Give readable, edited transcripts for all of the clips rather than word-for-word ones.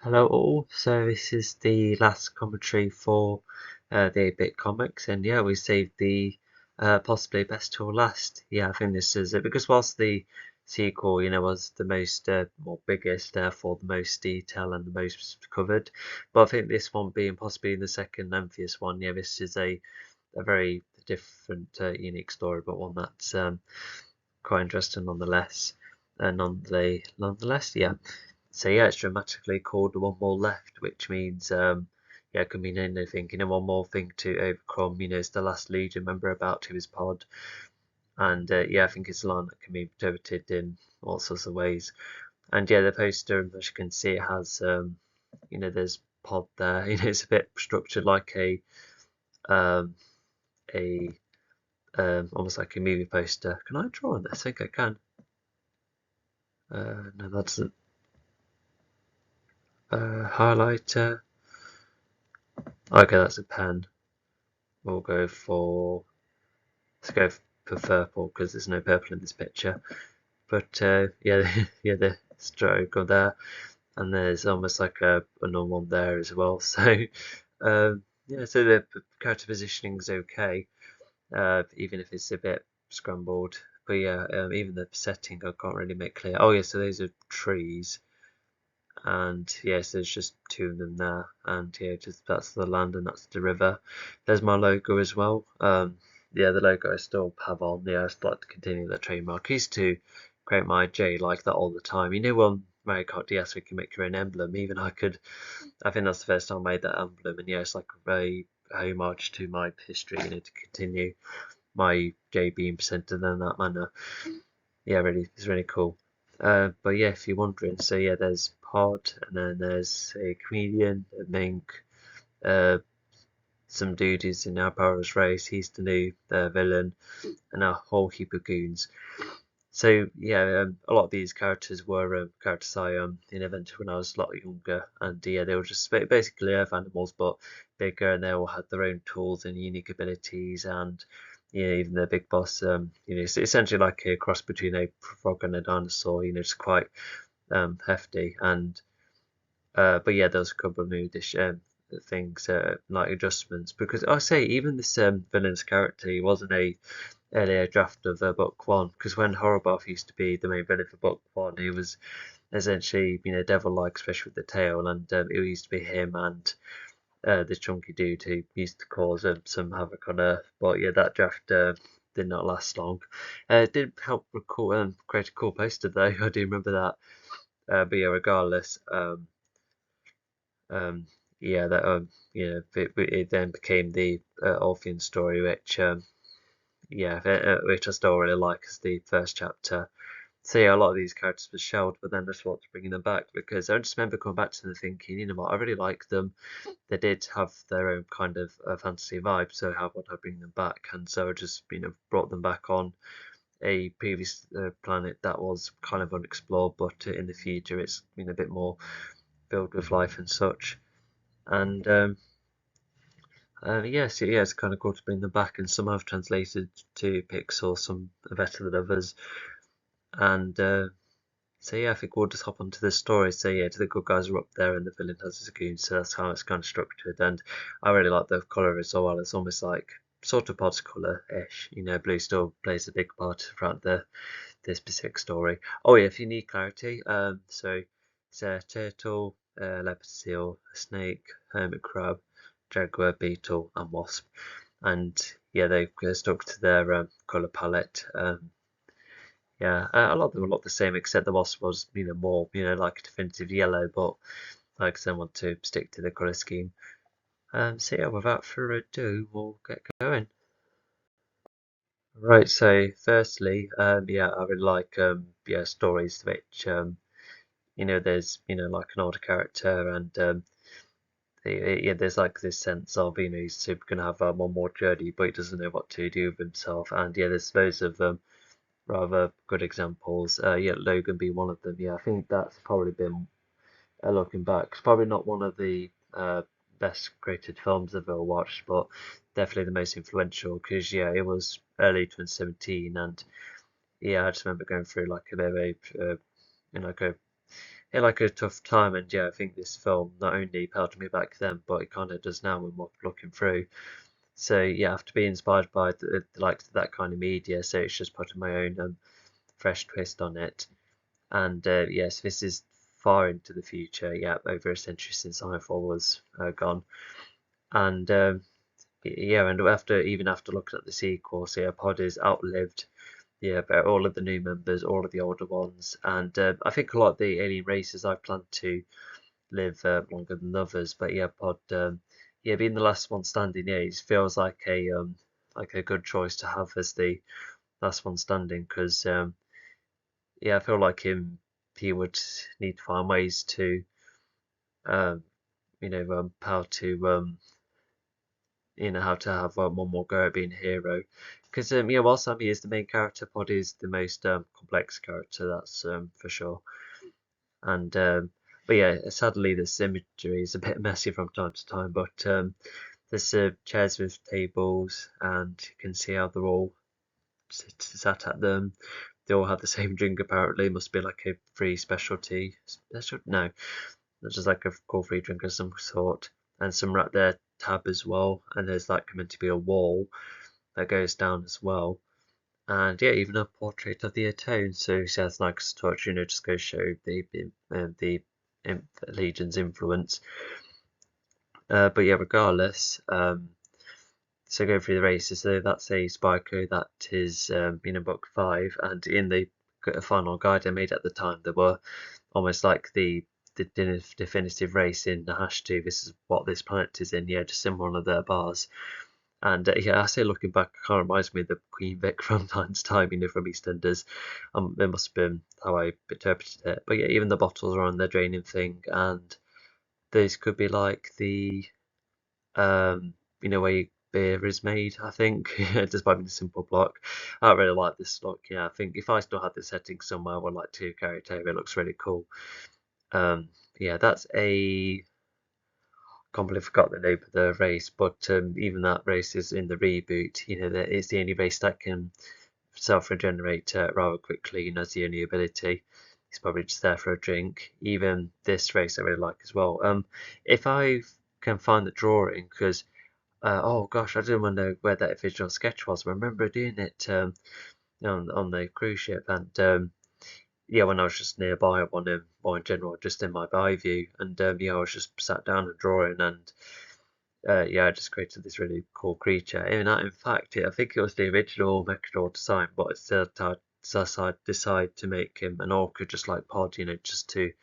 Hello all. So this is the last commentary for the 8-bit comics, and yeah, we saved the possibly best till last. Yeah, I think this is it because whilst the sequel, was the most or biggest, therefore the most detail and the most covered, but I think this one being possibly the second lengthiest one, yeah, this is a very different, unique story, but one that's quite interesting nonetheless. Nonetheless, yeah. So yeah, it's dramatically called One More Left, which means yeah, it can mean anything. One more thing to overcome. It's the last Legion member about to his pod, and yeah, I think it's a line that can be interpreted in all sorts of ways. And yeah, the poster, as you can see, it has there's pod there. It's a bit structured like um, a almost like a movie poster. Can I draw on this? I think I can. No, that's a highlighter. Okay, that's a pen. We'll go for let's go for purple because there's no purple in this picture. But yeah, yeah, the stroke on there, and there's almost like a normal one there as well. So yeah, so the character positioning is okay, even if it's a bit scrambled. But yeah, even the setting I can't really make clear. Oh yeah, so those are trees, and yes, there's just two of them there, and yeah, just that's the land and that's the river. There's my logo as well. Yeah, the logo I still have on. Yeah, I still like to continue the trademark. I used to create my J like that all the time. On Mario Kart DS we can make your own emblem. Even I could. I think that's the first time I made that emblem, and yeah, it's like a very homage to my history. To continue my J being presented in that manner. Yeah, really, it's really cool. But yeah, if you're wondering, so yeah, there's Pod, and then there's a comedian, a mink, uh, some dude who's in our Power's race. He's the new villain, and a whole heap of goons. So yeah, a lot of these characters were characters I invented when I was a lot younger, and yeah, they were just basically Earth animals, but bigger, and they all had their own tools and unique abilities, and even the big boss, it's essentially like a cross between a frog and a dinosaur. Just quite hefty, and but yeah, there was a couple of new things like adjustments because I say even this villain's character, he wasn't a earlier draft of book one because when Horrorbath used to be the main villain for book one, he was essentially devil-like, especially with the tail, and it used to be him and this chunky dude who used to cause some havoc on Earth. But yeah, that draft did not last long. It did help create a cool poster though. I do remember that. But yeah, regardless, um, yeah, that it then became the Orphean story, which yeah, which I still really like as the first chapter. So yeah, a lot of these characters were shelved, but then I just wanted to bring them back because I just remember coming back to them thinking, what, I really like them. They did have their own kind of fantasy vibe, so how would I bring them back? And so I just brought them back on a previous planet that was kind of unexplored, but in the future it's been a bit more filled with life and such. And yes, yeah, it's kind of cool to bring them back, and some have translated to Pixel, some are better than others. And so yeah, I think we'll just hop onto the story. So yeah, the good guys are up there, and the villain has his goons. So that's how it's kind of structured, and I really like the colour as well. It's almost like sort of Pod's colour-ish. Blue still plays a big part throughout this specific story. Oh yeah, if you need clarity, so it's a turtle, leopard seal, a snake, hermit crab, jaguar, beetle, and wasp. And yeah, they've stuck to their colour palette. Yeah, a lot of them are a lot the same, except the wasp was, more, like a definitive yellow, but like I said, I want to stick to the colour scheme. So yeah, without further ado, we'll get going. Right, so firstly, yeah, I really like yeah, stories which there's like an older character, and yeah, there's like this sense of he's super gonna have one more journey, but he doesn't know what to do with himself, and yeah, there's loads of rather good examples. Yeah, Logan being one of them. Yeah, I think that's probably been looking back, it's probably not one of the best created films I've ever watched, but definitely the most influential because yeah, it was early 2017, and yeah, I just remember going through like a bit of a like a like a tough time, and yeah, I think this film not only held me back then, but it kind of does now when we're looking through. So yeah, I have to be inspired by the likes of that kind of media. So it's just putting my own fresh twist on it. And yes, this is far into the future. Yeah, over a century since iPhone was gone. And yeah, and after looking at the sequel, so yeah, Pod is outlived all of the new members, all of the older ones, and I think a lot of the alien races I plan to live longer than others. But yeah, Pod, yeah, being the last one standing, yeah, it feels like a good choice to have as the last one standing because yeah, I feel like he would need to find ways to um, how to how to have one more go at being a hero. Because yeah, while Sammy is the main character, Pod is the most complex character. That's for sure. And but yeah, sadly this imagery is a bit messy from time to time. But there's chairs with tables, and you can see how they're all sat at them. They all have the same drink apparently. Must be like a free specialty. Special? No, that's just like a cool free drink of some sort. And some right there tab as well. And there's like meant to be a wall that goes down as well. And yeah, even a portrait of the Atone. So she has a nice touch, just go show the Legion's influence. But yeah, regardless, so going through the races. So that's a Spyco that is in book 5, and in the final guide I made at the time, there were almost like the definitive race in Nahash 2. This is what this planet is in. Yeah, just in one of their bars. And yeah, I say looking back, it kind of reminds me of the Queen Vic from time to time, from EastEnders. It must have been how I interpreted it. But yeah, even the bottles are on their draining thing, and these could be like the um, way beer is made. I think, despite being a simple block. I really like this look. Yeah, I think if I still had this setting somewhere, I would like to carry it over. It looks really cool. Yeah, that's a can't believe I forgot the name of the race, but even that race is in the reboot. It's the only race that can self-regenerate rather quickly, and has the only ability. He's probably just there for a drink. Even this race I really like as well. If I can find the drawing, because oh gosh, I didn't want to know where that original sketch was. I remember doing it on the cruise ship, and yeah, when I was just nearby at one or in general, just in my by view, and yeah, I was just sat down and drawing, and yeah, I just created this really cool creature. In fact, I think it was the original Mechador design, but it's I decide to make him an orca just like Pod, just to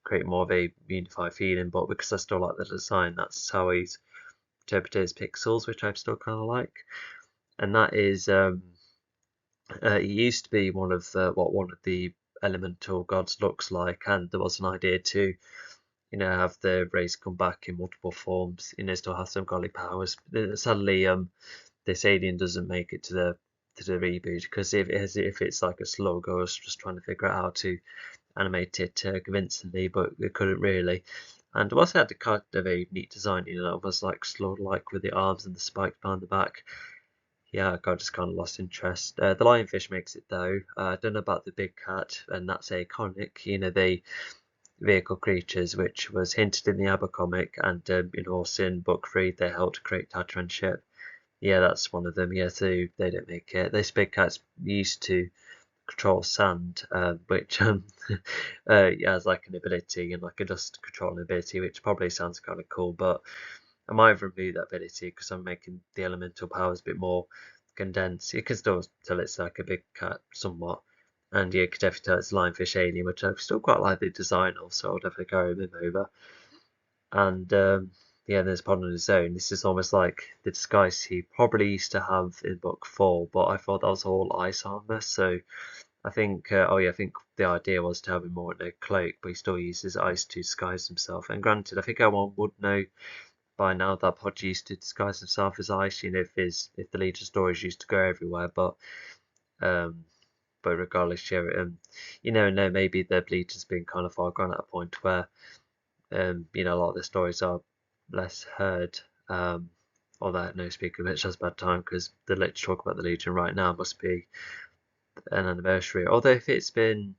create more of a unified feeling. But because I still like the design, that's how he's interpreted his pixels, which I still kind of like. And that is, it used to be one of what one of the elemental gods looks like, and there was an idea to have the race come back in multiple forms, still have some godly powers. Sadly, this alien doesn't make it to the reboot, because if it's like a slow ghost, just trying to figure out how to animate it convincingly, but we couldn't really. And it also had a kind of a neat design, it was like slow like with the arms and the spikes behind the back. Yeah, I just kind of lost interest. The lionfish makes it though. I don't know about the big cat, and that's iconic. The vehicle creatures, which was hinted in the Aber comic, and also in book 3, they helped create Tatran ship. Yeah, that's one of them. Yeah, so they don't make it. This big cat's used to control sand, which has like an ability, and like a dust controlling ability, which probably sounds kind of cool, but I might remove that ability because I'm making the elemental powers a bit more condensed. You can still tell it's like a big cat somewhat, and you could definitely tell it's a lionfish alien, which I still quite like the design of, so I'll definitely carry him over. And yeah, there's Pod on his own. This is almost like the disguise he probably used to have in book 4, but I thought that was all ice armor, so I think, oh yeah, I think the idea was to have him more in a cloak, but he still uses ice to disguise himself. And granted, I think everyone would know by now that Pod used to disguise himself as ice, if the Legion stories used to go everywhere, um, but regardless, yeah, no, maybe the Legion's been kind of far gone at a point where, a lot of the stories are less heard. Although, no, speaking of which, that's a bad time because the let's talk about the Legion right now must be an anniversary. Although if it's been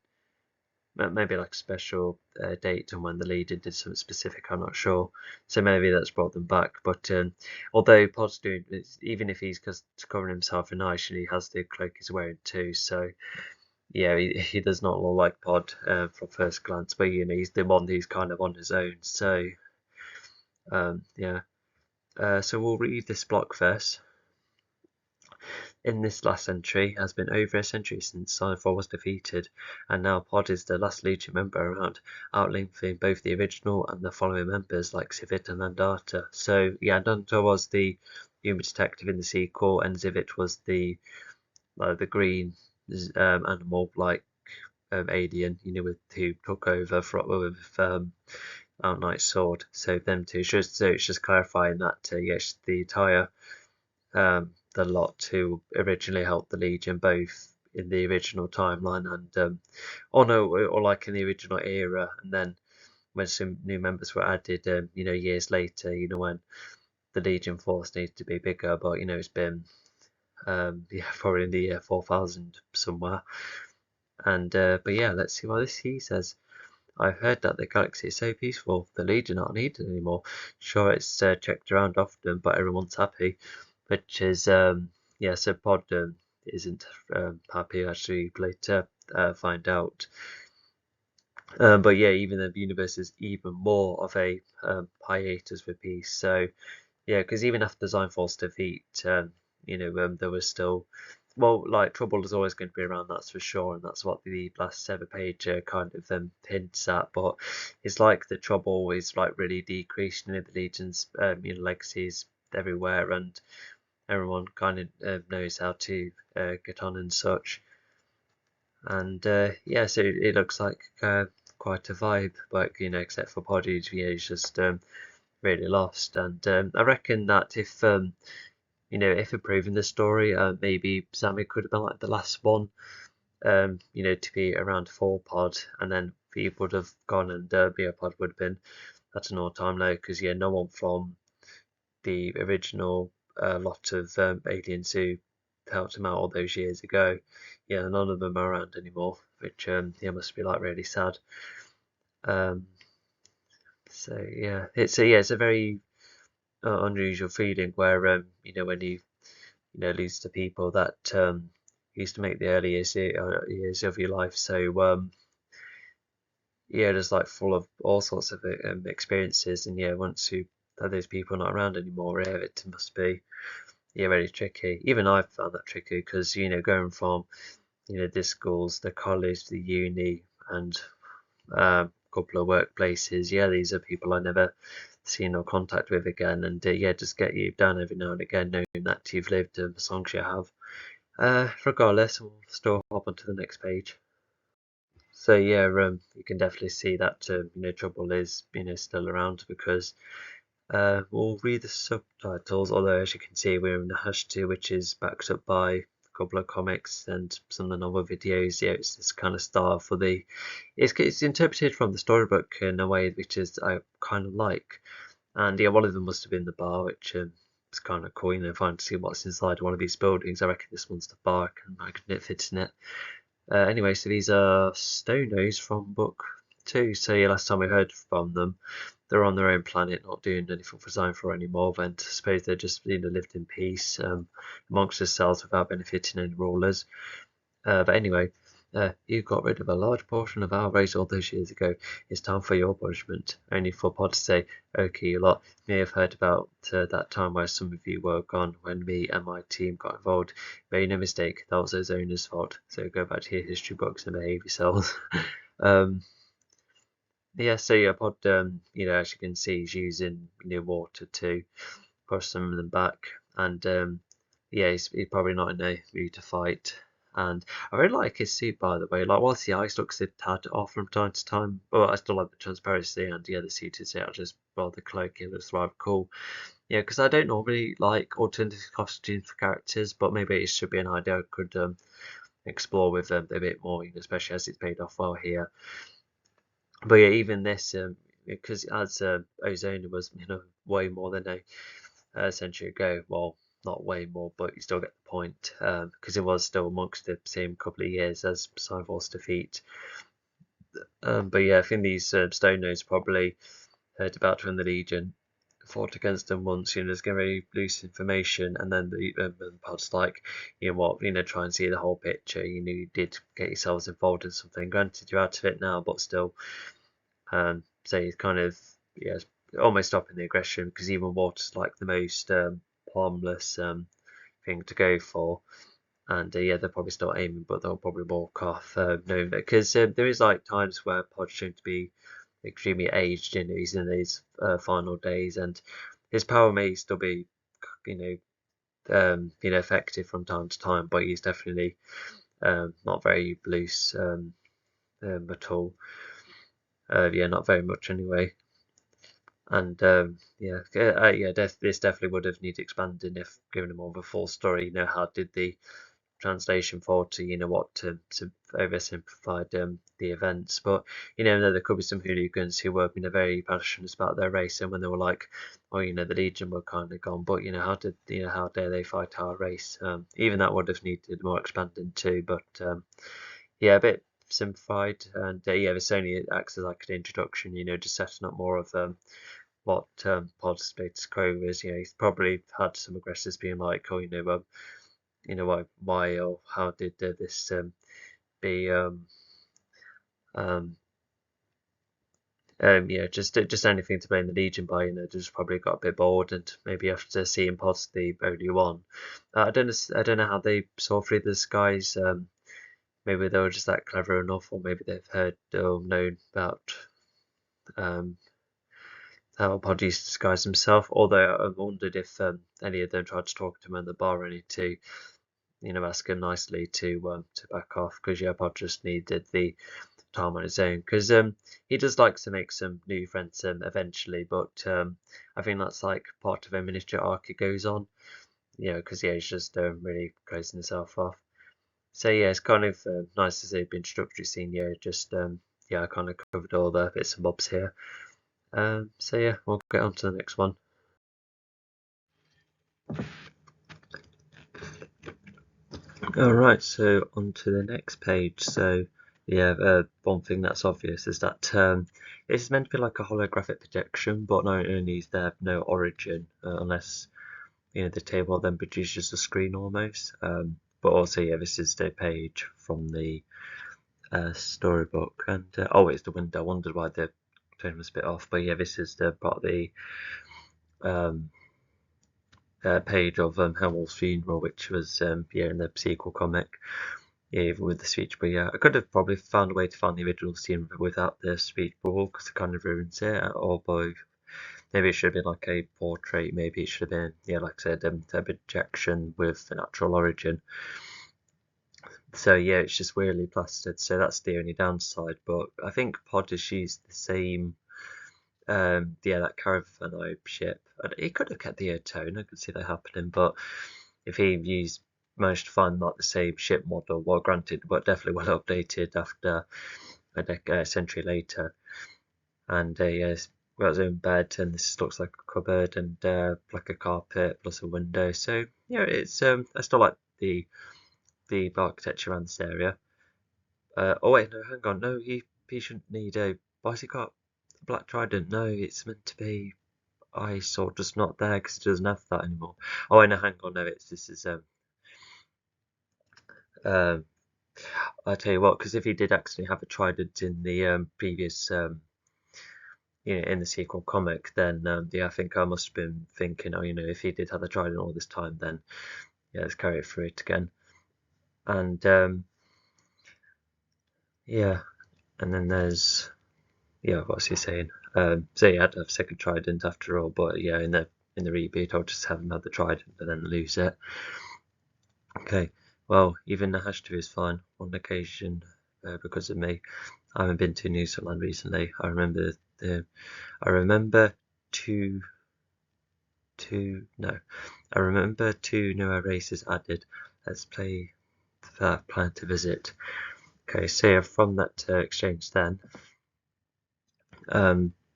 maybe like a special date on when the Legion did something specific. I'm not sure, so maybe that's brought them back. But although Pod's doing, even if he's covering himself in ice, and he has the cloak he's wearing too, so yeah, he does not look like Pod from first glance, but he's the one who's kind of on his own. So yeah, so we'll read this block first. In this last century has been over a century since Cypher was defeated, and now Pod is the last Legion member around, outliving both the original and the following members like Zivit and Landata. So yeah, Landata was the human detective in the sequel, and Zivit was the green animal like alien, with who took over with Out Knight's sword. So them two. So it's just clarifying that yes, the entire the lot who originally helped the Legion, both in the original timeline and or like in the original era, and then when some new members were added, years later, when the Legion force needed to be bigger, but it's been probably in the year 4000 somewhere. And but yeah, let's see what he says. I've heard that the galaxy is so peaceful, the Legion aren't needed anymore. Sure, it's checked around often, but everyone's happy, which is yeah. So Pod isn't happy actually. Later find out. But yeah, even the universe is even more of a hiatus for peace. So yeah, because even after Design Force defeat, there was still, well, like trouble is always going to be around, that's for sure, and that's what the last 7 page kind of hints at. But it's like the trouble is like really decreasing. The Legion's legacies everywhere, and everyone kind of knows how to get on and such. And yeah, so it looks like quite a vibe, but except for Podgy, he's just really lost. And I reckon that if improving the story, maybe Sammy could have been like the last one, to be around 4 Pod, and then people would have gone and Pod would have been at an all-time low, because no one from the original lot of aliens who helped him out all those years ago, none of them are around anymore, which must be like really sad. So yeah, it's a very unusual feeling where when you lose to people that used to make the early years of your life so just like full of all sorts of experiences, and once you have those people not around anymore, it must be very tricky. Even I've found that tricky, because going from the schools, the college, the uni, and a couple of workplaces, these are people I never seen or contact with again, and just get you down every now and again, knowing that you've lived as long as you have. Regardless, we'll still hop onto the next page. So yeah, you can definitely see that trouble is still around, because we'll read the subtitles. Although as you can see, we're in the Hash2, which is backed up by a couple of comics and some of the novel videos. Yeah, it's this kind of style for the. It's interpreted from the storybook in a way which is I kind of like, and one of them must have been the bar, which is kind of cool. Fine to see what's inside one of these buildings. I reckon this one's the bar, and I can fit in it. Anyway, so these are Stonos from book 2. So yeah, last time we heard from them, they're on their own planet, not doing anything for Zynthor anymore. Then I suppose they just lived in peace amongst themselves without benefiting any rulers. But anyway, you got rid of a large portion of our race all those years ago. It's time for your punishment. Only for Pod to say, okay, you lot may have heard about that time where some of you were gone when me and my team got involved. Made no mistake, that was owner's fault. So go back to your history books and behave yourselves. Yeah, so yeah, Pod, as you can see, he's using water to push some of them back, and he's probably not in a mood to fight. And I really like his suit, by the way. Like, whilst the eyes looks a tad off from time to time, but I still like the transparency, and the suit is just rather cloaky. It looks rather cool. Yeah, because I don't normally like alternative costumes for characters, but maybe it should be an idea I could explore with them a bit more, especially as it's paid off well here. But yeah, even this, because as Ozona was, way more than a century ago. Well, not way more, but you still get the point, because it was still amongst the same couple of years as Cyborg's defeat. But yeah, I think these Stone Nose probably heard about from the Legion, fought against them once, there's very loose information, and then the pod's like, try and see the whole picture. You did get yourselves involved in something. Granted, you're out of it now, but still, so it's kind of, yeah, almost stopping the aggression, because even water's like the most harmless thing to go for. And yeah, they'll probably start aiming, but they'll probably walk off, knowing that, because there is like times where Pod's shown to be extremely aged. He's in his final days, and his power may still be, effective from time to time, but he's definitely not very loose at all. Yeah, not very much anyway. And this definitely would have needed expanding if given a more of a full story. How did the translation fall to what to oversimplified the events, but there could be some hooligans who were very passionate about their race, and when they were like, oh, the Legion were kind of gone, but how dare they fight our race? Even that would have needed more expanding too, but yeah, a bit simplified. And yeah, this only acts as like an introduction, just setting up more of what Pod's status quo is. He's probably had some aggressors being like, oh, why or how did this be just anything to blame the Legion by. Just probably got a bit bored, and maybe after seeing Pod's the only one. I don't know how they saw through the skies. Maybe they were just that clever enough, or maybe they've heard or known about how Pod used to disguise himself. Although I wondered if any of them tried to talk to him in the bar, or any to ask him nicely to back off, because yeah, Pod just needed the time on his own, because he does like to make some new friends eventually, but I think that's like part of a miniature arc it goes on, because yeah, he's just really closing himself off. So yeah, it's kind of nice to see the introductory scene. Yeah, just I kind of covered all the bits and bobs here. So yeah, we'll get on to the next one. Alright, so on to the next page. So yeah, one thing that's obvious is that it's meant to be like a holographic projection, but not only is there no origin, unless the table then produces a screen almost. But also, yeah, this is the page from the storybook, and oh, it's the window. I wondered why the tone was a bit off, but yeah, this is the part of the page of Howell's funeral, which was in the sequel comic. Yeah, even with the speech, but yeah, I could have probably found a way to find the original scene without the speech bubble, because it kind of ruins it. Or both. Maybe it should have been like a portrait. Maybe it should have been, yeah, like I said, a projection with an actual origin. So yeah, it's just weirdly plastered. So that's the only downside. But I think Pod has used the same, that caravan ship. And he could have kept the tone. I could see that happening, but if he managed to find like the same ship model, well, granted, but definitely well updated after a century later, and he's got his own bed, and this looks like a cupboard, and like a carpet plus a window. So yeah, it's I still like the architecture around this area. Oh wait, no, hang on, no, he shouldn't need a. Why's he got a black trident? No, it's meant to be ice, or just not there because it doesn't have that anymore. Oh, no, hang on, no, this is um I tell you what, because if he did actually have a trident in the previous, in the sequel comic, then yeah, I think I must have been thinking, oh, if he did have a trident all this time, then yeah, let's carry it through it again. And yeah, and then there's what's he saying? So he had to have a second trident after all, but yeah, in the reboot, I'll just have him have the trident, but then lose it. Okay, well, even Nahash is fine on occasion because of me. I haven't been to New Zealand recently. I remember two newer races added. Let's play that plan to visit. Okay, so yeah, from that exchange then.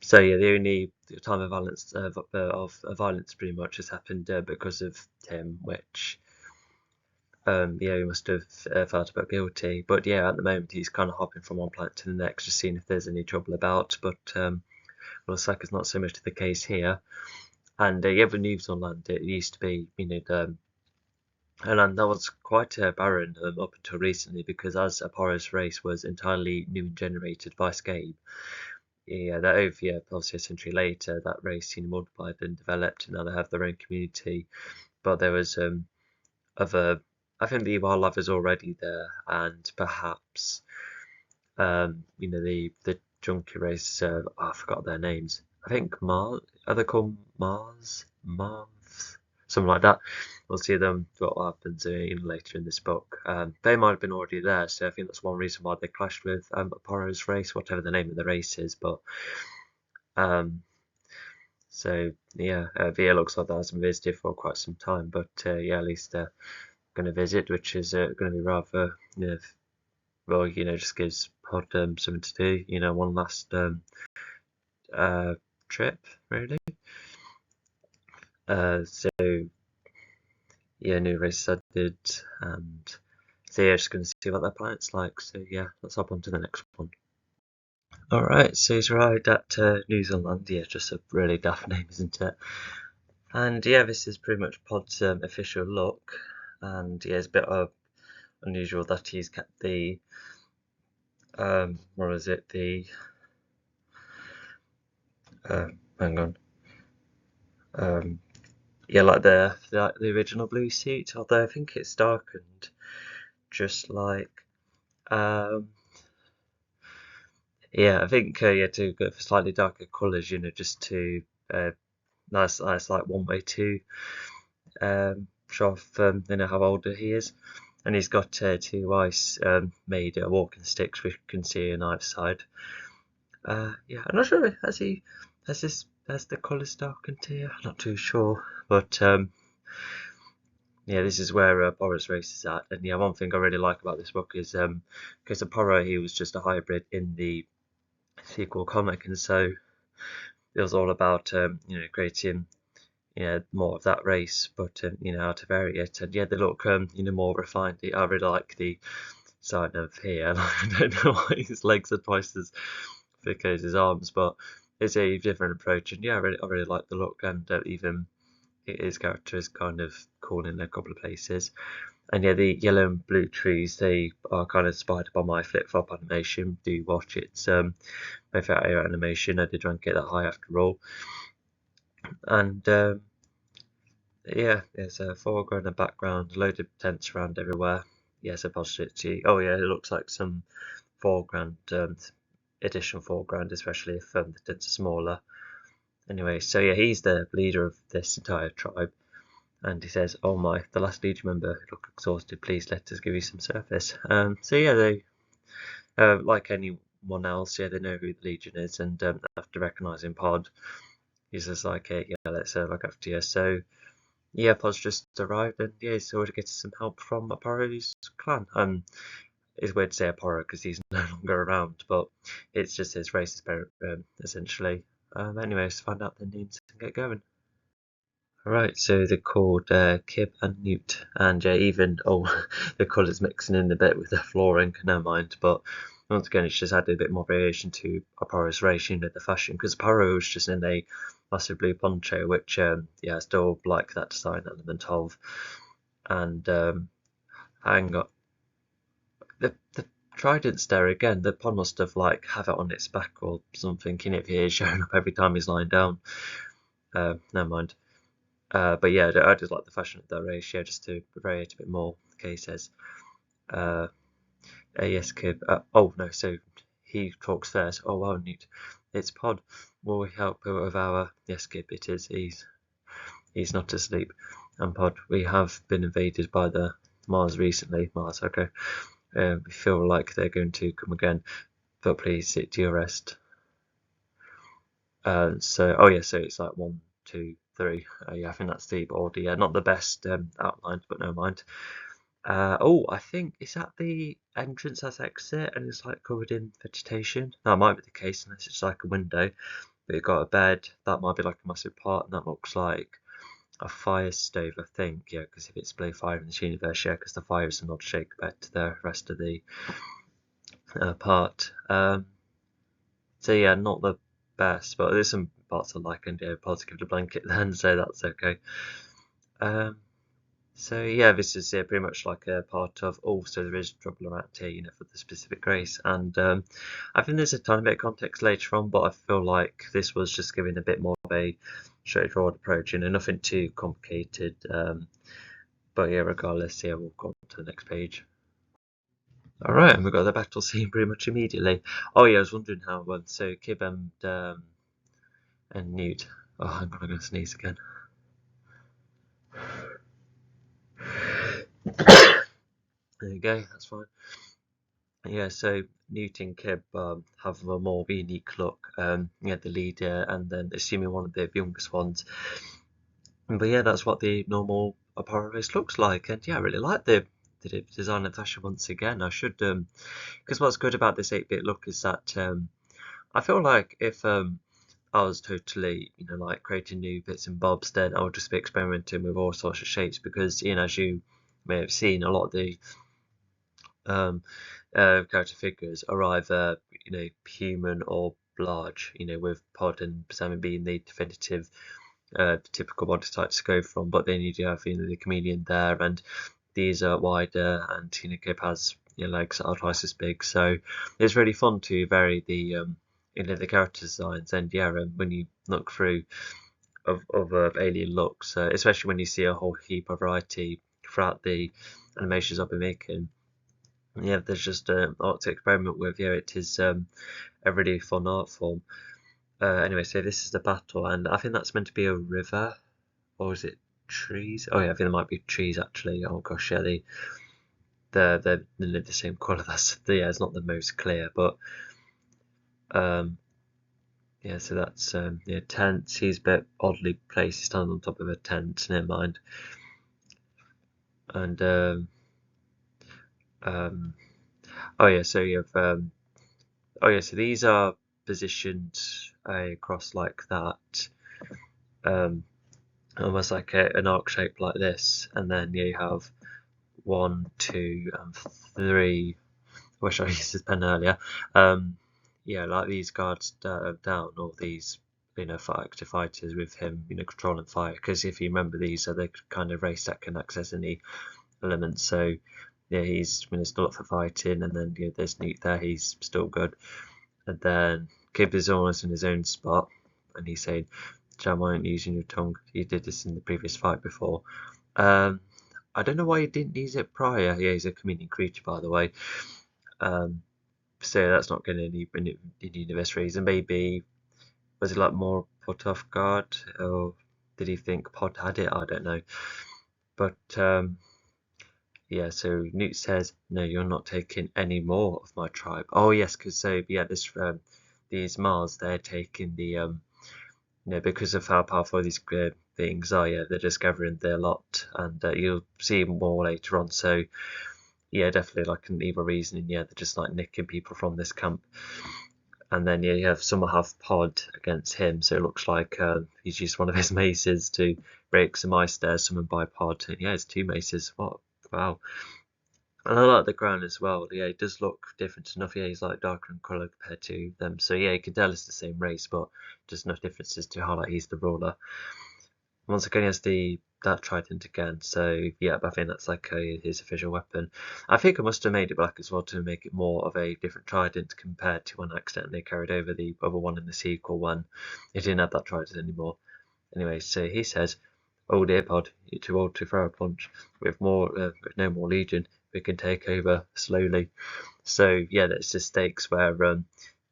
So yeah, the only time of violence violence pretty much has happened because of Tim, which yeah, he must have felt a bit guilty. But yeah, at the moment he's kind of hopping from one planet to the next, just seeing if there's any trouble about. But looks like it's not so much the case here. And yeah, the news on land, it used to be, and that was quite barren up until recently, because as Apollo's race was entirely new and generated by Scape, yeah, that over, yeah, obviously a century later, that race multiplied and developed, and now they have their own community. But there was other, I think the wildlife is already there, and perhaps the junkie race. I forgot their names. I think Mars. Are they called Mars, something like that. We'll see them what happens later in this book. They might have been already there, so I think that's one reason why they clashed with Apollo's race, whatever the name of the race is. But so yeah, VA looks like that hasn't visited for quite some time. But yeah, at least they're going to visit, which is going to be rather, well, just gives Pod something to do. One last trip, really. So yeah, new races added, and so yeah, just going to see what their planet's like. So yeah, let's hop on to the next one. Alright, so he's arrived at New Zealand. Yeah, just a really daft name, isn't it? And yeah, this is pretty much Pod's official look. And yeah, it's a bit unusual that he's kept the what is it? The hang on. Yeah, like the original blue suit, although I think it's darkened, just like yeah, I think to go for slightly darker colours, just to that's like one way to show off how older he is. And he's got two ice made walking sticks, which you can see on either side. Yeah, I'm not sure, has the colours darkened here? I'm not too sure, but yeah, this is where Boris race is at. And yeah, one thing I really like about this book is because Apollo, he was just a hybrid in the sequel comic, and so it was all about creating more of that race, but how to vary it. And yeah, they look more refined. I really like the side of here. I don't know why his legs are twice as thick as his arms, but it's a different approach. And yeah, I really like the look, and even his character is kind of cool in a couple of places. And yeah, the yellow and blue trees, they are kind of inspired by my flip-flop animation. Do watch it. It's my favourite animation. I did try and get that high after all. And yeah, there's a foreground and background, load of tents around everywhere. Yes, a possibility. Oh yeah, it looks like some foreground, additional foreground, especially if the tents are smaller. Anyway, so yeah, he's the leader of this entire tribe. And he says, "Oh my, the last Legion member who looked exhausted. Please let us give you some service." So yeah, they like anyone else, yeah, they know who the Legion is, and after recognising Pod, he's just like, "Hey, yeah, let's look after you." So yeah, Pod's just arrived, and yeah, he's already getting some help from Aporo's clan. It's weird to say Aporo because he's no longer around, but it's just his race spirit, essentially. Anyway, let's find out their names and get going. Right, so they're called Kib and Newt, and even the colours mixing in a bit with the flooring, never mind. But once again, it's just added a bit more variation to Aporo's race, the fashion, because Aporo was just in a massive blue poncho, which yeah, I still like that design element of. And hang on, the trident's there again. The pod must have have it on its back or something, in it here, showing up every time he's lying down. Never mind. But yeah, I just like the fashion of that ratio, just to vary it a bit more. Okay, he says, yes, Kib. Oh no, so he talks first. Oh wow, Newt, it's Pod. Will we help with our? Yes, Kib, it is. He's not asleep. And Pod, we have been invaded by the Mars recently. Mars, okay. We feel like they're going to come again, but please sit to your rest. So it's like 1, 2, 3. Yeah, I think that's the order. Yeah, not the best outlined, but no mind. I think is that the entrance as exit, and it's covered in vegetation. That might be the case unless it's like a window. But you've got a bed. That might be like a massive part, and that looks like a fire stove, I think, yeah, because if it's below fire in this universe, yeah, because the fire is an odd shape compared to the rest of the part. So yeah, not the best, but there's some parts I like, and yeah, parts give the blanket then, so that's okay. So yeah, this is pretty much like a part of. Also, there is trouble around here, you know, for the specific race, and I think there's a tiny bit of context later on, but I feel like this was just giving a bit more of a straightforward approach, you know, nothing too complicated. But yeah, regardless, yeah, we'll go on to the next page. All right, and we've got the battle scene pretty much immediately. Oh yeah, I was wondering how. So Kib and Newt. Oh, hang on, I'm gonna sneeze again. There you go, that's fine. Yeah, so Newt and Kib have a more unique look. Yeah, the leader, and then assuming one of the youngest ones. But yeah, that's what the normal apparel race looks like, and yeah, I really like the design and fashion once again. I should because what's good about this 8-bit look is that I feel like if I was totally, you know, like creating new bits and bobs, then I would just be experimenting with all sorts of shapes because, you know, as you may have seen, a lot of the character figures are either, you know, human or large, you know, with Pod and Simon being the definitive typical body types to go from, but then you do have, you know, the chameleon there, and these are wider, and, you know, Kip has, you know, legs that are twice as big, so it's really fun to vary the you know, the character designs, and yeah, when you look through of alien looks, especially when you see a whole heap of variety throughout the animations I've been making. Yeah, there's just art to experiment with. Yeah, it is a really fun art form. Anyway, so this is the battle, and I think that's meant to be a river, or is it trees? Oh yeah, I think there might be trees actually. Oh gosh, yeah, they're the same colour. That's yeah, it's not the most clear, but yeah, so that's yeah, tents. He's a bit oddly placed. He's standing on top of a tent. Never mind. And oh yeah, so you have oh yeah, so these are positioned across like that, almost like an arc shape like this, and then you have 1, 2, and 3. I wish I used this pen earlier. Yeah, like these guards down, or these, you know, active fighters with him, you know, controlling fire. Because if you remember, these are the kind of race that can access any elements. So yeah, he's, you know, still up for fighting, and then yeah, there's Newt there. He's still good. And then Kib is almost in his own spot, and he's saying, "Jam, why aren't you using your tongue? You did this in the previous fight before." I don't know why he didn't use it prior. Yeah, he's a chameleon creature, by the way. So that's not going to need in universe reason. Maybe was it like more put off guard, or did he think Pod had it? I don't know. But yeah, so Newt says, "No, you're not taking any more of my tribe." Oh yes, because so yeah, this these Mars, they're taking the you know, because of how powerful these beings are. Yeah, they're discovering their lot, and you'll see more later on. So yeah, definitely like an evil reasoning. Yeah, they're just like nicking people from this camp. And then yeah, you have someone have Pod against him, so it looks like he's used one of his maces to break some ice there, summoned by Pod. And yeah, it's 2 maces. What? Wow. And I like the ground as well. Yeah, it does look different enough. Yeah, he's like darker in colour compared to them. So yeah, you can tell it's the same race, but just enough differences to highlight he's the ruler. Once again, he has that trident again. So yeah, I think that's like his official weapon. I think I must have made it black as well to make it more of a different trident compared to when I accidentally carried over the other one in the sequel when it didn't have that trident anymore. Anyway, so he says, "Oh dear, Pod, you're too old to throw a punch. With no more Legion, we can take over slowly." So yeah, that's the stakes where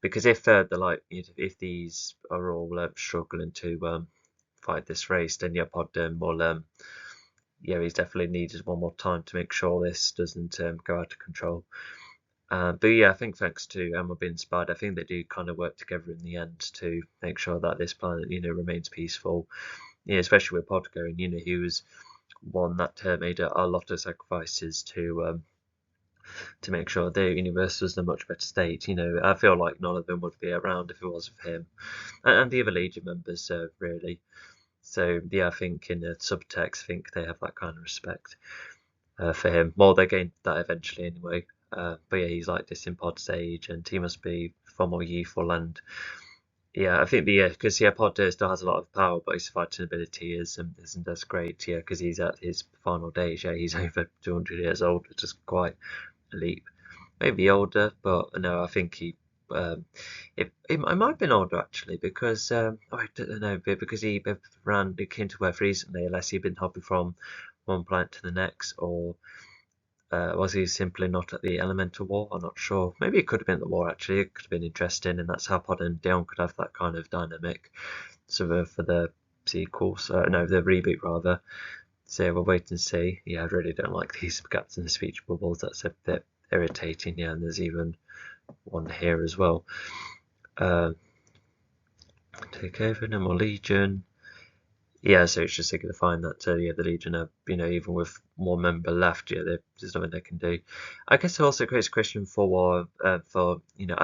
because if they're like, if these are all struggling to fight this race, then yeah, Pod will yeah, he's definitely needed one more time to make sure this doesn't go out of control. But yeah, I think thanks to Emma being inspired, I think they do kind of work together in the end to make sure that this planet, you know, remains peaceful. Yeah, especially with Pod going, you know, he was one that made a lot of sacrifices to make sure the universe was in a much better state. You know, I feel like none of them would be around if it was for him, and the other Legion members, really. So yeah, I think in the subtext, I think they have that kind of respect for him. Well, they gain that eventually anyway. But yeah, he's like this in Pod's age, and he must be far more youthful. And yeah, I think because Pod still has a lot of power, but his fighting ability isn't as great. Yeah, because he's at his final days. Yeah, he's over 200 years old, which is quite a leap. Maybe older, but no, I think it might have been older actually, because I don't know, but because he came to Earth recently, unless he'd been hopping from one planet to the next, or was he simply not at the elemental war? I'm not sure. Maybe it could have been the war actually. It could have been interesting, and that's how Pod and Dion could have that kind of dynamic. So for the sequels, no, the reboot rather. So we'll wait and see. Yeah, I really don't like these gaps in the speech bubbles. That's a bit irritating. Yeah, and there's even one here as well. Take over, no more Legion. Yeah, so it's just signifying that yeah, the Legion are, even with one member left, yeah, there's nothing they can do. I guess it also creates a question for I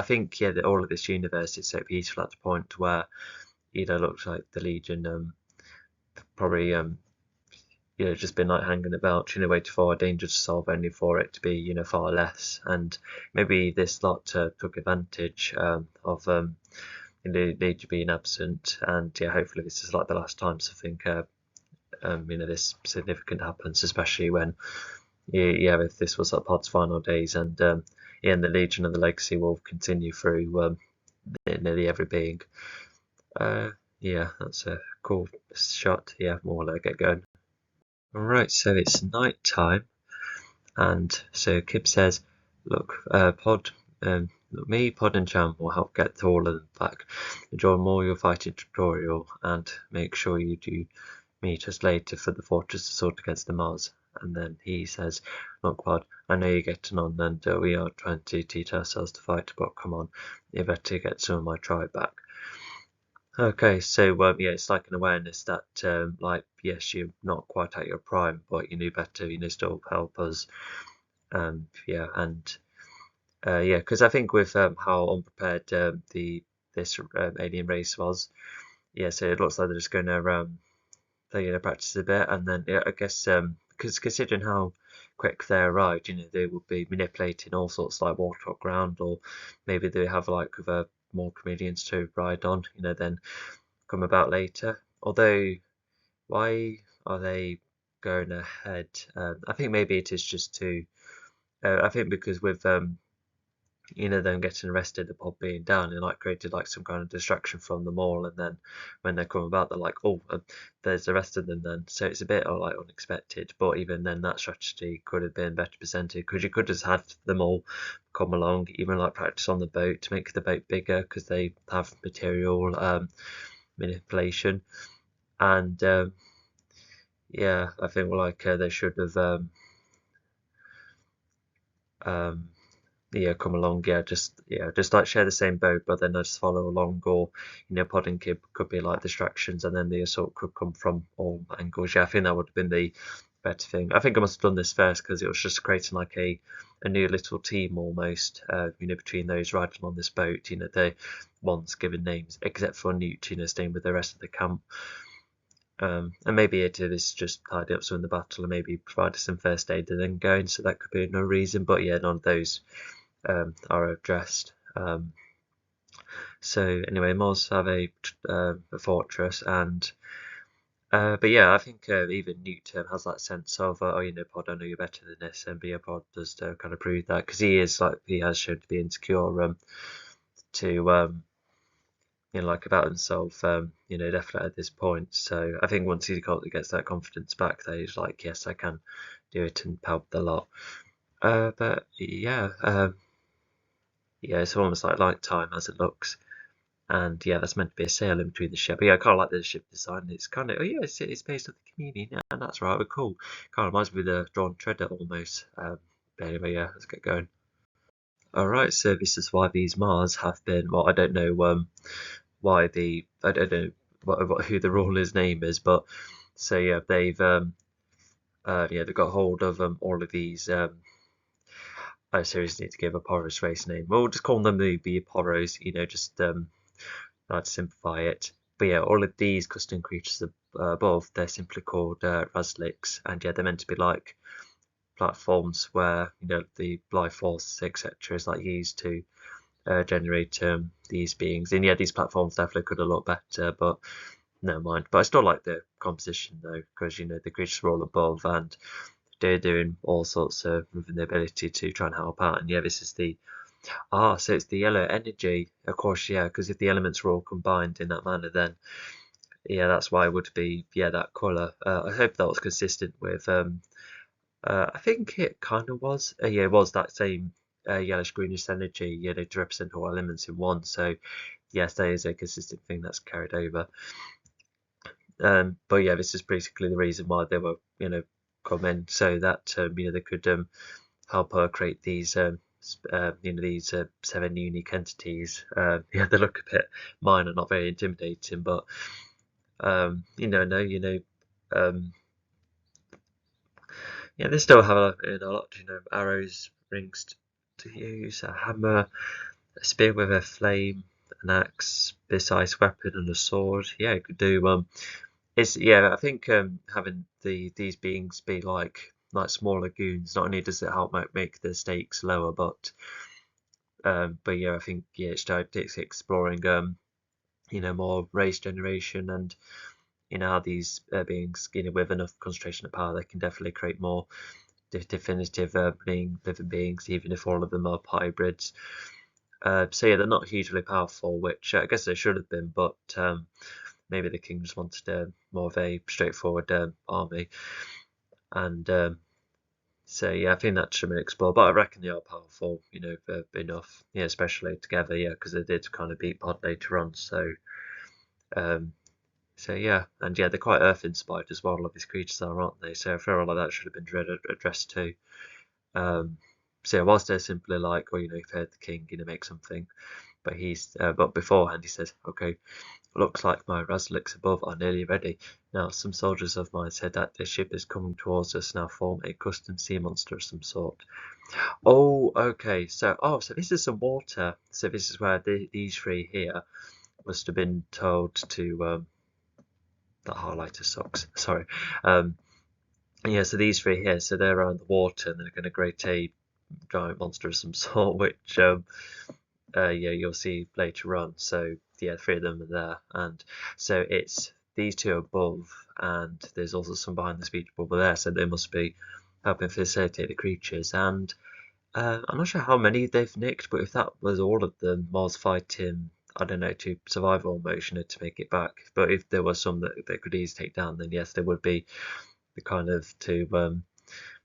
think that all of this universe is so peaceful at the point where looks like the Legion probably just been like hanging about, waiting for a danger to solve, only for it to be far less. And maybe this lot took advantage of Legion being absent, and yeah, hopefully this is like the last time something this significant happens, especially when if this was like Pod's final days, and and the Legion of the Legacy will continue through nearly every being. Yeah, that's a cool shot. Yeah, more let get going. Alright, so it's night time, and so Kib says, look, Pod, me, Pod and Jam will help get all of them back. Enjoy more your fighting tutorial, and make sure you do meet us later for the Fortress Assault against the Mars. And then he says, look, Pod, I know you're getting on, and we are trying to teach ourselves to fight, but come on, you better get some of my tribe back. Okay, so yeah, it's like an awareness that yes, you're not quite at your prime, but you knew better, still help us. Yeah, and yeah, because I think with how unprepared this alien race was, yeah, so it looks like they're just going to practice a bit, and then yeah, I guess because considering how quick they arrived, they would be manipulating all sorts like water ground, or maybe they have like more comedians to ride on, then come about later. Although, why are they going ahead? I think maybe it is just to. I think because with them getting arrested, the Pod being down, it like created like some kind of distraction from them all, and then when they come about, they're like, oh, there's the rest of them then. So it's a bit like unexpected, but even then, that strategy could have been better presented, because you could have had them all come along, even like practice on the boat to make the boat bigger, because they have material manipulation, and yeah, I think like they should have um, come along, just like share the same boat, but then just follow along, or Pod and Kib could be like distractions, and then the assault could come from all angles. Yeah, I think that would have been the better thing. I think I must have done this first, because it was just creating like a new little team almost, between those riding on this boat, the ones given names, except for Newt, staying with the rest of the camp. And maybe it is just tidy up some in the battle, and maybe provide some first aid and then going, so that could be no reason. But yeah, none of those are addressed. So anyway, Moz have a fortress, and but yeah, I think even Newt has that sense of Pod, I know you're better than this, and Pod does kind of prove that, because he has shown to be insecure to like about himself, definitely at this point. So I think once he gets that confidence back, that he's like, yes, I can do it, and help the lot. But yeah, it's almost like light time as it looks. And yeah, that's meant to be a sail in between the ship. But yeah, I kind of like the ship design. It's kind of, it's based on the community. Yeah, and that's right. We're cool. Kind of reminds me of the drawn treader almost. But anyway, yeah, let's get going. Alright, so this is why these Mars have been, well, I don't know why I don't know who the ruler's name is, but so yeah, they've got hold of all of these I seriously need to give a Poros race name. We'll just call them the Poros, just to simplify it. but yeah, all of these custom creatures above, they're simply called Razliks, and yeah, they're meant to be like platforms where the life force etc. is like used to generate these beings. And yeah, these platforms definitely could have looked better, but never mind. But I still like the composition though, because the creatures are all above and they're doing all sorts of within the ability to try and help out. And yeah, this is the so it's the yellow energy, of course, yeah, because if the elements were all combined in that manner, then yeah, that's why it would be that colour. I hope that was consistent with I think it kind of was. Yeah, it was that same yellowish greenish energy, to represent all elements in one. So yes, that is a consistent thing that's carried over. But yeah, this is basically the reason why they were, come in, so that they could help create these these 7 unique entities. Yeah, they look a bit minor, not very intimidating, but yeah, they still have a lot, arrows, rings to use, a hammer, a spear with a flame, an axe, this ice weapon, and a sword. Yeah, you could do I think having these beings be like small lagoons, not only does it help make the stakes lower, but yeah, I think it's exploring more race generation, and how these beings with enough concentration of power, they can definitely create more definitive living beings, even if all of them are hybrids. So yeah, they're not hugely powerful, which I guess they should have been, but maybe the king just wanted more of a straightforward army, and so yeah, I think that should be explored. But I reckon they are powerful, enough, especially together, because they did kind of beat Pod later on. So so yeah, and yeah, they're quite Earth inspired as well. A lot of these creatures are, aren't they? So I feel like that should have been addressed too. So yeah, whilst they're simply like, oh, you've heard the king, make something, but but beforehand he says, okay, looks like my Razliks above are nearly ready. Now, some soldiers of mine said that their ship is coming towards us. Now form a custom sea monster of some sort. Oh, okay. So this is some water. So this is where these 3 here must have been told to. That highlighter sucks. Sorry. Yeah. So these 3 here. So they're around the water, and they're going to create a giant monster of some sort, which yeah, you'll see later on. So yeah, 3 of them are there, and so it's these 2 above, and there's also some behind the speech bubble there, so they must be helping facilitate the creatures. And I'm not sure how many they've nicked, but if that was all of them was fighting, I don't know, to survive almost, to make it back. But if there was some that they could easily take down, then yes, they would be the kind of to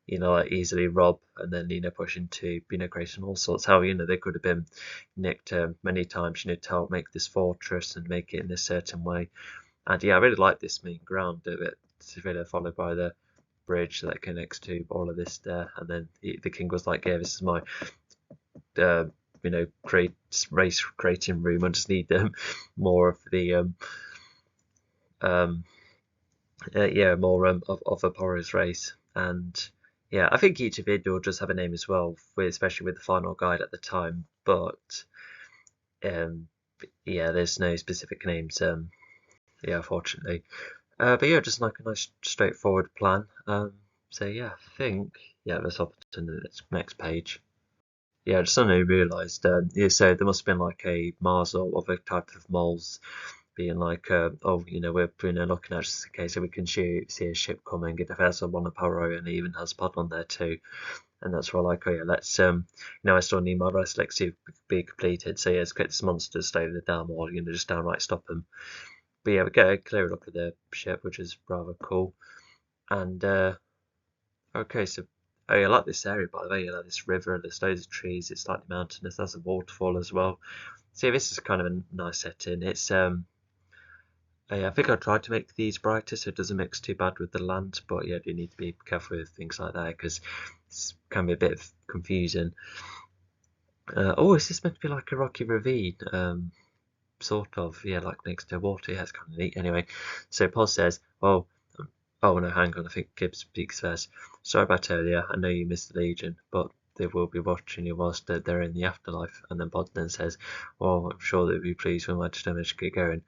like easily rob and then push into creation all sorts. How they could have been nicked many times to help make this fortress and make it in a certain way. And yeah, I really like this main ground of it. It's really followed by the bridge that connects to all of this there. And then the king was like, yeah, this is my race creating room. I just need more of the more of a porous race. And yeah, I think each individual does have a name as well, especially with the final guide at the time. But yeah, there's no specific names. Yeah, fortunately. But yeah, just like a nice straightforward plan. So yeah, I think let's hop to the next page. Yeah, I just suddenly realised. So there must have been like a Mars or of a type of moles being like, oh, we're looking at just in case so we can see a ship coming. It has one Apollo and it even has Pod on there too. And that's why, like, oh yeah, let's I still need my Razliks to be completed. So yeah, let's get this monster to stay with the dam, or just downright stop them. But yeah, we get a clear look at the ship, which is rather cool. And okay, so I like this area, by the way. Like this river, there's loads of trees. It's slightly mountainous. There's a waterfall as well. So yeah, this is kind of a nice setting. It's I think I tried to make these brighter so it doesn't mix too bad with the land, but yeah, you need to be careful with things like that because it can be a bit confusing. Oh, is this meant to be like a rocky ravine? Sort of, yeah, like next to water. Yeah, it's kind of neat. Anyway, so Paul says, "Oh, oh no, hang on. I think Gibbs speaks first. Sorry about earlier. I know you missed the Legion, but they will be watching you whilst they're in the afterlife." And then Bod then says, "Well, I'm sure they'll be pleased when I just manage to get going."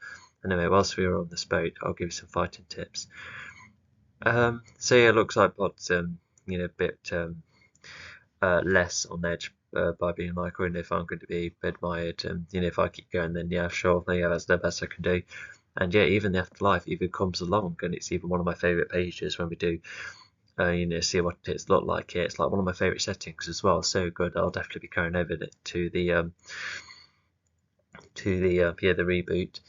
Anyway, whilst we were on this boat, I'll give you some fighting tips. So yeah, it looks like Pod's a bit less on edge by being Michael, and if I'm going to be admired, if I keep going, then yeah, sure, yeah, that's the best I can do. And yeah, even the afterlife even comes along, and it's even one of my favourite pages when we do, see what it's looked like here. It's like one of my favourite settings as well. So good, I'll definitely be carrying over it to the the reboot.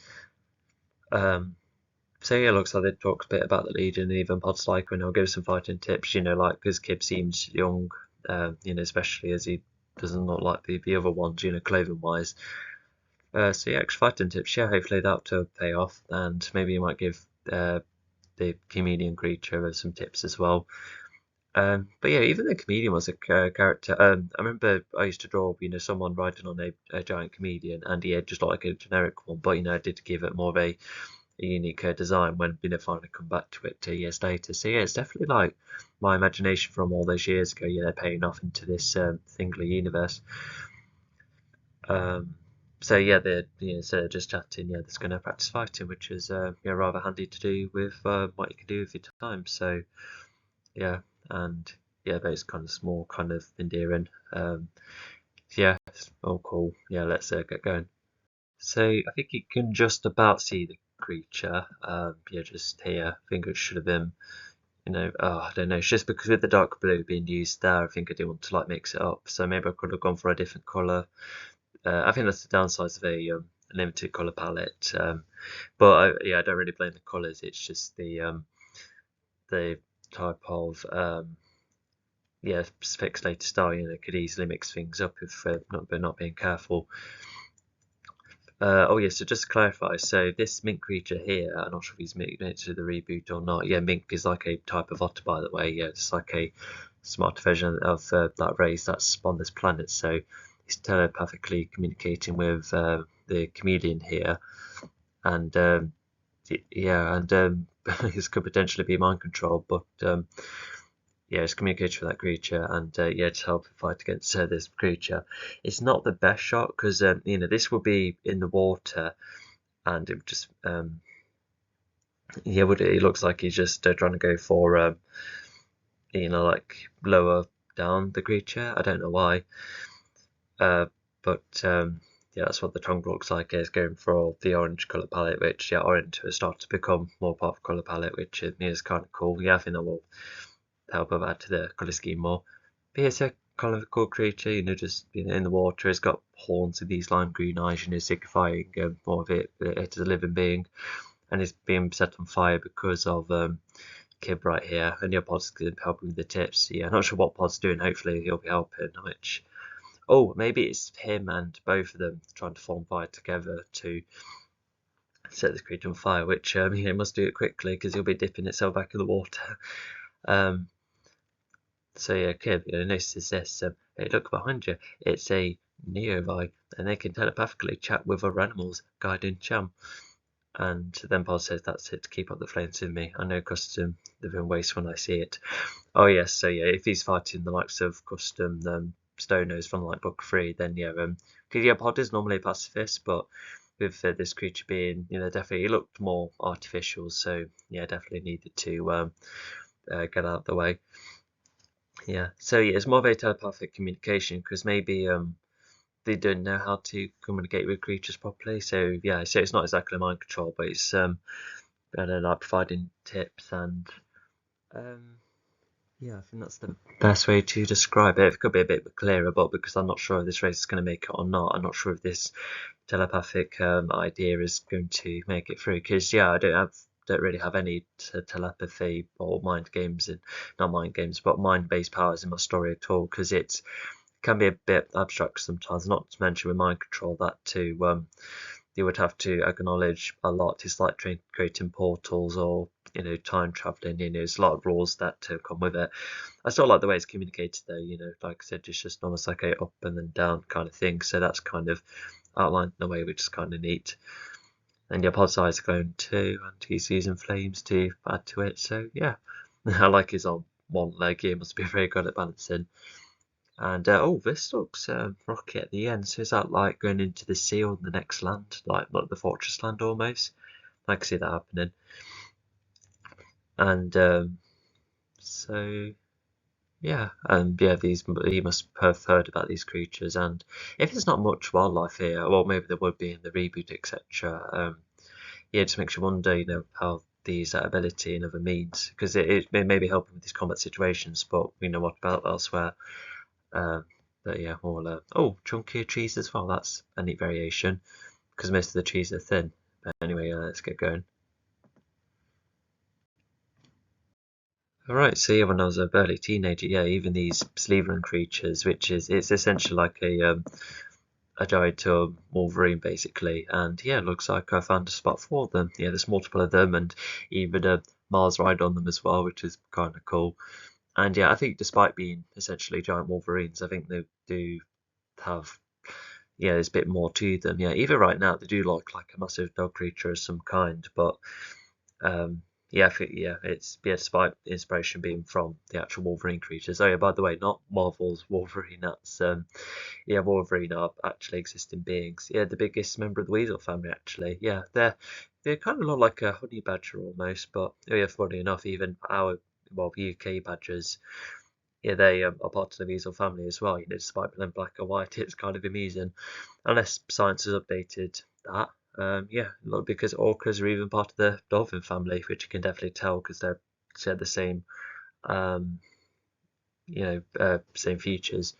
So yeah, it looks like they talked a bit about the Legion, and even Pod's like, when I'll give some fighting tips, like because Kib seems young, especially as he doesn't look like the other ones, clothing wise. So yeah, extra fighting tips, yeah, hopefully that'll pay off, and maybe you might give the comedian creature some tips as well. But yeah, even the comedian was a character. I remember I used to draw, someone riding on a giant comedian, and he had just like a generic one, but I did give it more of a unique design when finally come back to it 2 years later. So yeah, it's definitely like my imagination from all those years ago, paying off into this Thingler universe. So yeah, so just chatting, they're going to practice fighting, which is rather handy to do with what you can do with your time. So yeah, and yeah, those kind of small, kind of endearing. Yeah, it's all cool. Yeah, let's get going. So I think you can just about see the creature. Just here. I think it should have been, I don't know. It's just because with the dark blue being used there, I think I do want to like mix it up. So maybe I could have gone for a different color. I think that's the downside of a limited color palette. But I don't really blame the colors. It's just the type of pixelated style. Could easily mix things up if not being careful. So just to clarify, so this mink creature here, I'm not sure if he's made it to the reboot or not. Yeah, mink is like a type of otter, by the way. Yeah, it's like a smart version of that race that's on this planet. So he's telepathically communicating with the chameleon here, and this could potentially be mind control, but it's communication with that creature, and to help fight against this creature. It's not the best shot because this will be in the water, and it just it looks like he's just trying to go for like lower down the creature. I don't know why, but that's what the tongue looks like. It's going for the orange color palette, which orange has started to become more part of color palette, which is kind of cool. I think that will help add to the colour scheme more. But it's a kind of a cool creature, just in the water. It's got horns with these lime green eyes, signifying more of it as a living being, and it's being set on fire because of Kib right here. And your Pod's helping with the tips. Yeah, I'm not sure what Pod's doing. Hopefully he'll be helping. Maybe it's him and both of them trying to form fire together to set this creature on fire, which he must do it quickly because he'll be dipping itself back in the water. So yeah, Kib, notices this. Hey, look behind you. It's a Neovi, and they can telepathically chat with other animals, guiding chum. And then Paul says, "That's it. Keep up the flames with me. I know custom living waste when I see it." Oh yes, so yeah, if he's fighting the likes of custom stoners from like Book 3, then because Pod is normally a pacifist, but with this creature being, definitely it looked more artificial, so yeah, definitely needed to get out of the way. Yeah, so yeah, it's more of a telepathic communication because maybe they don't know how to communicate with creatures properly. So yeah, so it's not exactly mind control, but it's I don't know, like providing tips and I think that's the best way to describe it. It could be a bit clearer, but because I'm not sure if this race is going to make it or not, I'm not sure if this telepathic idea is going to make it through. Because I don't really have any telepathy or mind games, and not mind games, but mind-based powers in my story at all. Because it can be a bit abstract sometimes. Not to mention with mind control, that too. You would have to acknowledge a lot. It's like creating portals or time traveling. There's a lot of rules that come with it. I still like the way it's communicated though. Like I said, it's just almost like a up and then down kind of thing. So that's kind of outlined in a way which is kind of neat. And your Pod's eyes are glowing too, and he's using flames to add to it. So yeah, I like his on one leg. He must be very good at balancing. And this looks rocky at the end. So is that like going into the sea or the next land, like the fortress land almost? I can see that happening. And so yeah, and yeah, he must have heard about these creatures, and if there's not much wildlife here, well, maybe there would be in the reboot, etc. Yeah, it just makes you wonder, how these ability and other means, because it may be helping with these combat situations, but we know what about elsewhere. But yeah, all chunkier trees as well. That's a neat variation, because most of the trees are thin. But anyway, let's get going. Alright, so yeah, when I was a early teenager, yeah, even these Slytherin creatures, it's essentially like a giant Wolverine basically, and yeah, it looks like I found a spot for them. Yeah, there's multiple of them, and even a Mars ride on them as well, which is kind of cool. And yeah, I think despite being essentially giant Wolverines, I think they do have, yeah, there's a bit more to them. Yeah, even right now they do look like a massive dog creature of some kind, but um, yeah, I think, yeah, despite the inspiration being from the actual Wolverine creatures. Oh yeah, by the way, not Marvel's Wolverine. That's yeah, Wolverine are actually existing beings. Yeah, the biggest member of the weasel family actually. Yeah, they kind of look like a honey badger almost, but oh yeah, funny enough, even our UK badgers, yeah, they are part of the weasel family as well. Despite being black and white, it's kind of amusing, unless science has updated that. Yeah, look, because orcas are even part of the dolphin family, which you can definitely tell because they're share the same, um, same features.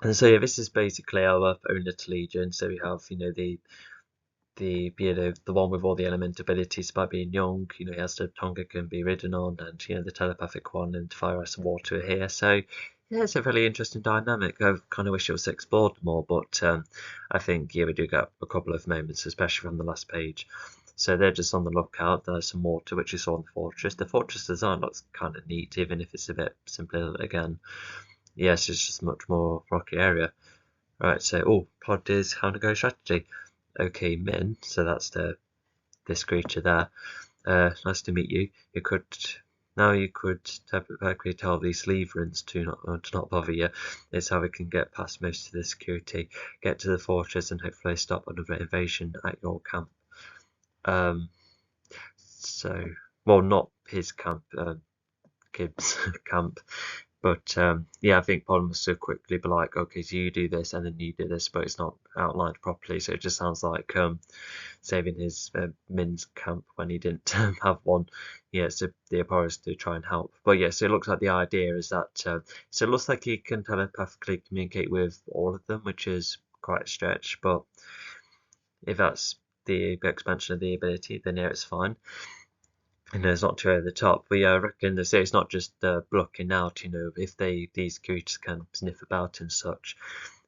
And so yeah, this is basically our own little legion. So we have, the one with all the element abilities by being young. He has the Tonga can be ridden on, and the telepathic one and fire ice and water here. So yeah, it's a really interesting dynamic. I kind of wish it was explored more, but I think we do get a couple of moments, especially from the last page. So they're just on the lookout. There's some water, which you saw in the fortress. The fortress design looks kind of neat, even if it's a bit simpler again. Yes, it's just a much more rocky area. Right, so plot is how to go strategy. Okay, Min, so that's this creature there. Nice to meet you. You could typically tell these Slytherins to not bother you. It's how we can get past most of the security, get to the fortress, and hopefully stop another invasion at your camp. So, well, not his camp, Gibbs' camp. But yeah, I think Bond must have quickly be like, okay, so you do this and then you do this, but it's not outlined properly. So it just sounds like saving his Min's camp when he didn't have one. Yeah, so the Apollos to try and help. But yeah, so it looks like the idea is that so it looks like he can telepathically communicate with all of them, which is quite a stretch. But if that's the expansion of the ability, then yeah, it's fine. And it's not too over the top. We reckon they say it's not just blocking out. If these creatures can sniff about and such,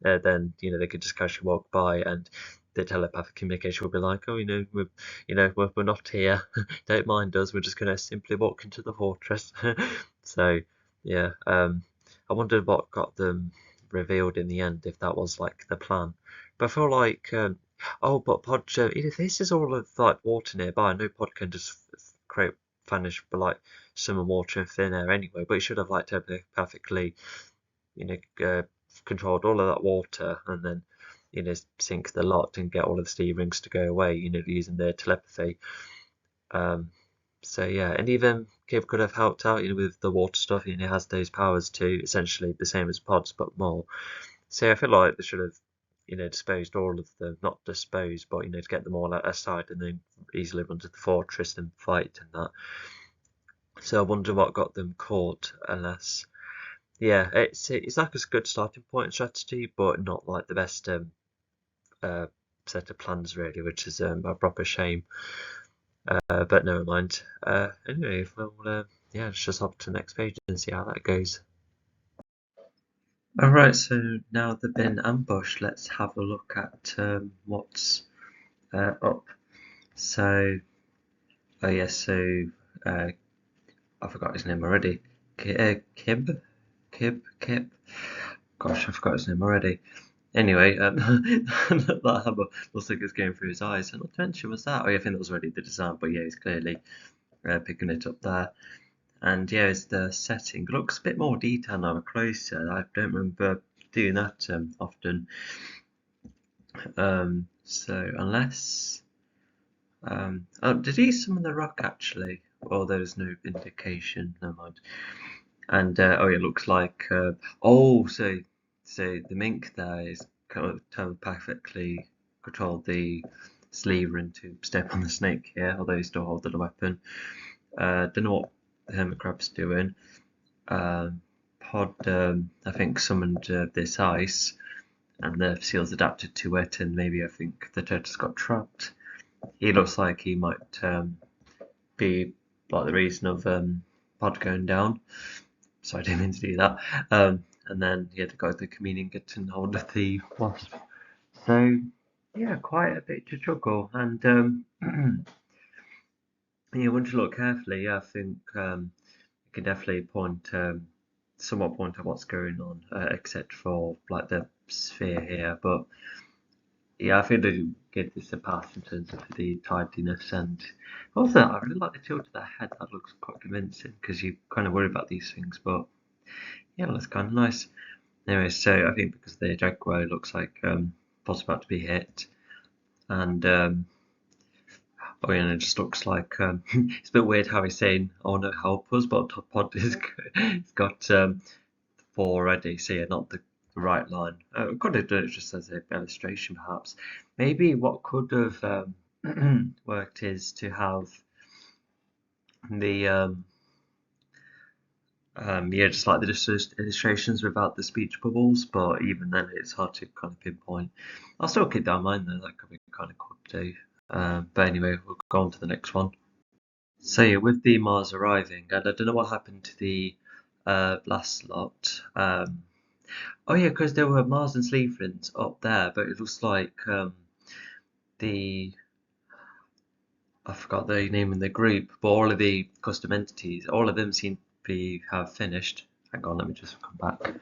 then they could just casually walk by, and the telepathic communication will be like, oh, we're not here. Don't mind us. We're just going to simply walk into the fortress. So yeah, I wondered what got them revealed in the end, if that was like the plan. But I feel like but Pod, if this is all of like water nearby, I know Pod can just create vanish but like summer water and thin air anyway, but it should have like perfectly controlled all of that water, and then sink the lot and get all of the steam rings to go away, using their telepathy. So yeah, and even Kib could have helped out with the water stuff. He has those powers too, essentially the same as Pods but more. So I feel like they should have disposed all of them, not disposed, but to get them all aside and then easily run to the fortress and fight and that. So I wonder what got them caught, unless yeah, it's like a good starting point in strategy, but not like the best set of plans really, which is a proper shame. But never mind. Anyway, well, yeah, let's just hop to the next page and see how that goes. Alright, so now they've been ambushed, let's have a look at what's up. So, oh yes, so I forgot his name already. Kib? Gosh, I forgot his name already. Anyway, that hammer looks like it's going through his eyes. And what dimension was that? Oh, yeah, I think that was already the design, but yeah, he's clearly picking it up there. And yeah, it's the setting. It looks a bit more detailed now, closer. I don't remember doing that often. So unless Did he summon the rock actually? Or there's no indication. Never mind. And it looks like so the mink there is kind of telepathically controlled the Slytherin to step on the snake here, although he's still holding a weapon. Don't know what the hermit crab's doing. Pod, I think, summoned this ice, and the seal's adapted to it, and maybe I think the turtle's got trapped. He looks like he might be like the reason of Pod going down. So I didn't mean to do that. And then the guy, the chameleon, getting hold of the wasp. So yeah, quite a bit to juggle, and yeah, once you look carefully, I think you can definitely somewhat point out what's going on, except for like the sphere here. But yeah, I think they give this a pass in terms of the tidiness, and also I really like the tilt of the head. That looks quite convincing because you kind of worry about these things, but yeah, that's kind of nice. Anyway, so I think because the Jaguar looks like Pod's about to be hit, and it just looks like it's a bit weird how he's saying, "Oh no, help us," but Pod is it's got 4 already, so yeah, not the right line. Could have done it just as an illustration, perhaps. Maybe what could have worked is to have the just like the illustrations without the speech bubbles, but even then it's hard to kind of pinpoint. I'll still keep that in mind though, that could be kind of cool to do. But anyway, we'll go on to the next one. So yeah, with the Mars arriving, and I don't know what happened to the last lot. Oh yeah, because there were Mars and Slytherins up there, but it looks like the I forgot the name in the group, but all of the custom entities, all of them seem to have finished. Hang on, let me just come back.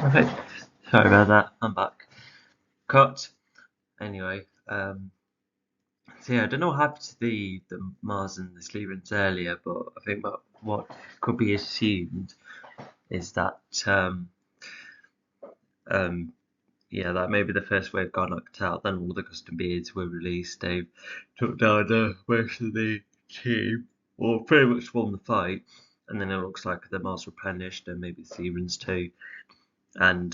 Okay, sorry about that. I'm back. Cut. Anyway, so yeah, I don't know what happened to the Mars and the Slytherins earlier, but I think what could be assumed is that that maybe the first wave got knocked out, then all the custom beards were released. They took down most of the team, or pretty much won the fight, and then it looks like the Mars replenished, and maybe Slytherins too, and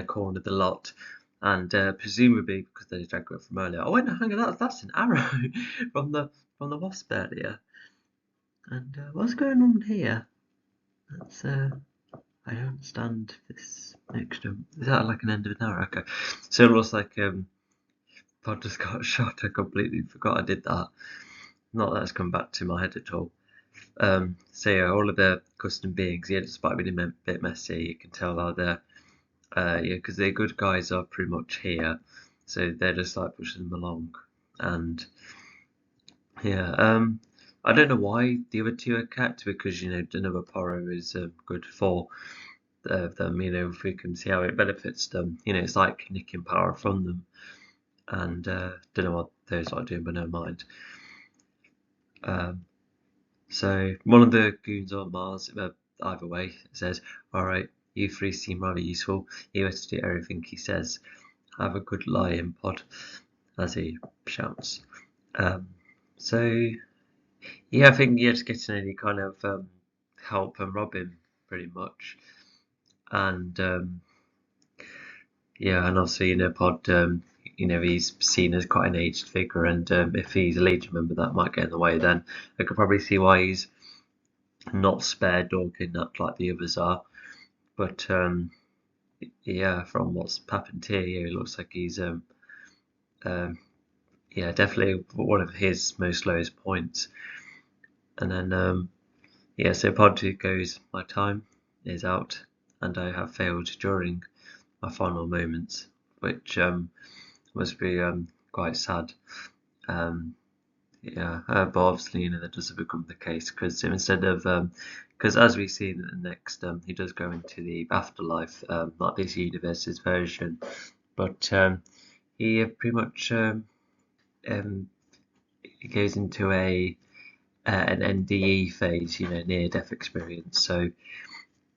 cornered the lot. And presumably because they dragged it from earlier. Oh wait, no, hang on, that's an arrow from the wasp earlier. And what's going on here? That's I don't understand this next. Is that like an end of an arrow? Okay, so it looks like Pod just got shot. I completely forgot I did that. Not that it's come back to my head at all. So yeah, all of the custom beings, yeah, despite being a bit messy, you can tell how they're because the good guys are pretty much here, so they're just like pushing them along, and I don't know why the other two are kept, because Denova is good for them. If we can see how it benefits them, it's like nicking power from them, and don't know what those are doing, but never mind. So one of the goons on Mars, either way, says, "Alright, you three seem rather useful. You have to do everything he says. Have a good lie-in, Pod," as he shouts. So yeah, I think you're just getting any kind of help and rob him, pretty much. And and obviously, Pod, he's seen as quite an aged figure, and if he's a Legion member, that might get in the way. Then I could probably see why he's not spared or kidnapped like the others are. But from what's happened here, it looks like he's definitely one of his most lowest points. And then so Pod 2 goes, "My time is out, and I have failed during my final moments," which must be quite sad. Yeah, but obviously, that doesn't become the case because instead of, because as we see in the next, he does go into the afterlife, like this universe's version, but he pretty much um, he goes into an NDE phase, near death experience. So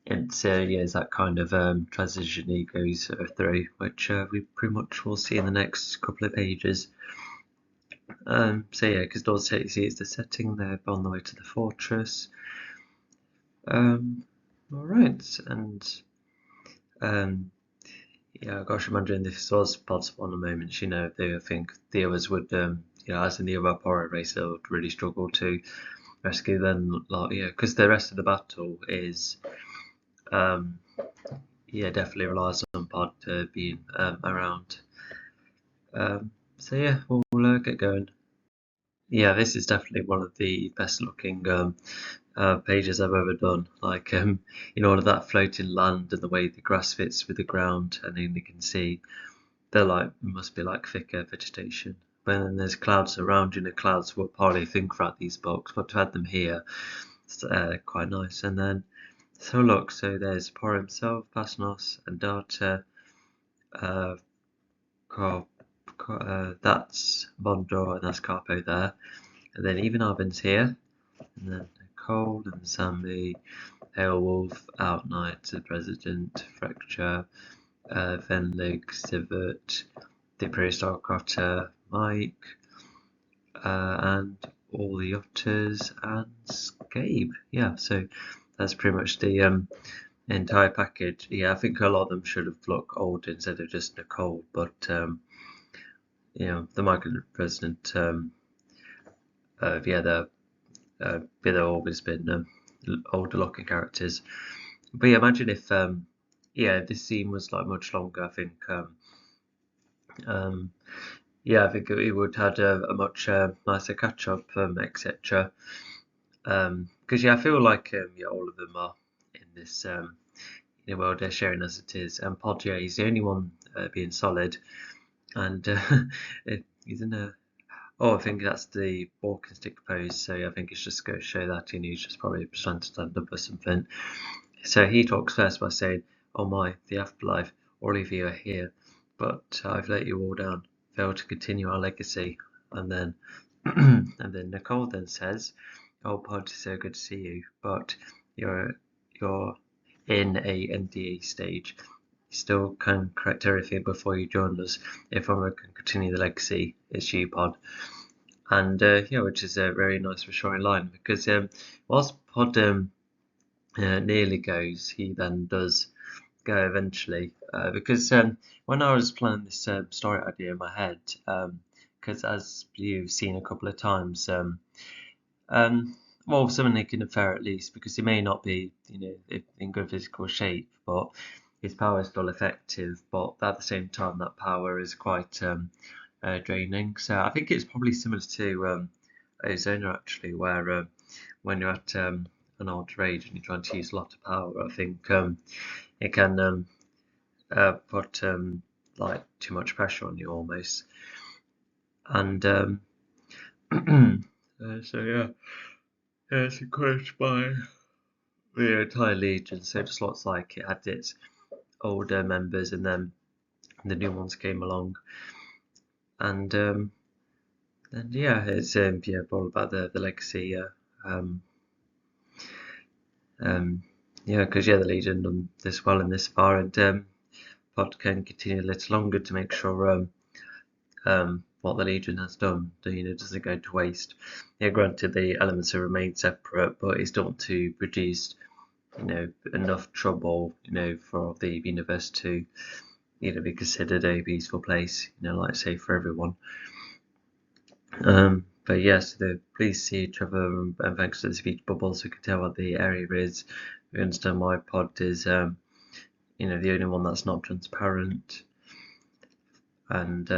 it's yeah, it's that kind of transition he goes through, which we pretty much will see in the next couple of pages. So yeah, because Dawes sees the setting there on the way to the fortress. All right, and yeah, gosh, imagine if this was possible in a moment, I think the others would, as in the other horror race, they would really struggle to rescue them, like, because the rest of the battle is, um, definitely relies on Pod being around. So yeah, we'll get going. Yeah, this is definitely one of the best looking pages I've ever done. Like, all of that floating land and the way the grass fits with the ground, and then you can see they're like, must be like thicker vegetation. But then there's clouds around you, and the clouds were partly thing throughout these books, but to add them here, it's quite nice. And then, so look, so there's Por himself, Pasnos, and Data, uh, that's Bondor, and that's Carpo there. And then even Arben's here, and then Nicole and Sammy, Hailwolf, Outknight, the President, Fracture, Venlig, Sivert, the Prehistoric Otter, Mike, and all the otters, and Scabe. Yeah, so that's pretty much the entire package. Yeah, I think a lot of them should have looked old instead of just Nicole, but the Mike and the President, they've always been older looking characters. But yeah, imagine if this scene was like much longer. I think I think it would had a much nicer catch up, etc. Because I feel like all of them are in this world they're sharing as it is. And Pod, he's the only one being solid, and he's in a. Oh, I think that's the walking stick pose. So I think it's just going to show that he's just probably trying to stand up or something. So he talks first by saying, "Oh my, the afterlife, all of you are here, but I've let you all down, failed to continue our legacy." And then, and then Nicole then says, "Oh, Pod, so good to see you, but you're in a NDA stage. You still can correct everything before you join us. If I can continue the legacy, it's you, Pod." And which is a very nice reassuring line because whilst Pod nearly goes, he then does go eventually. Because when I was planning this story idea in my head, because as you've seen a couple of times, well, summoning can affair at least, because he may not be, in good physical shape, but his power is still effective. But at the same time, that power is quite draining. So I think it's probably similar to Ozona actually, where when you're at an older age and you're trying to use a lot of power, I think it can put like too much pressure on you almost. And so yeah, it's encouraged by the entire Legion. So it just looks like it had its older members, and then the new ones came along, and it's all about the legacy. Because the Legion done this well and this far, and Pod can continue a little longer to make sure what the Legion has done, doesn't go to waste. Yeah, granted the elements have remained separate, but it's done to produce, enough trouble, for the universe to, be considered a peaceful place, like say for everyone. But yes, please see each other, and thanks to the speech bubbles, we can tell what the area is. We understand why Pod is, the only one that's not transparent, and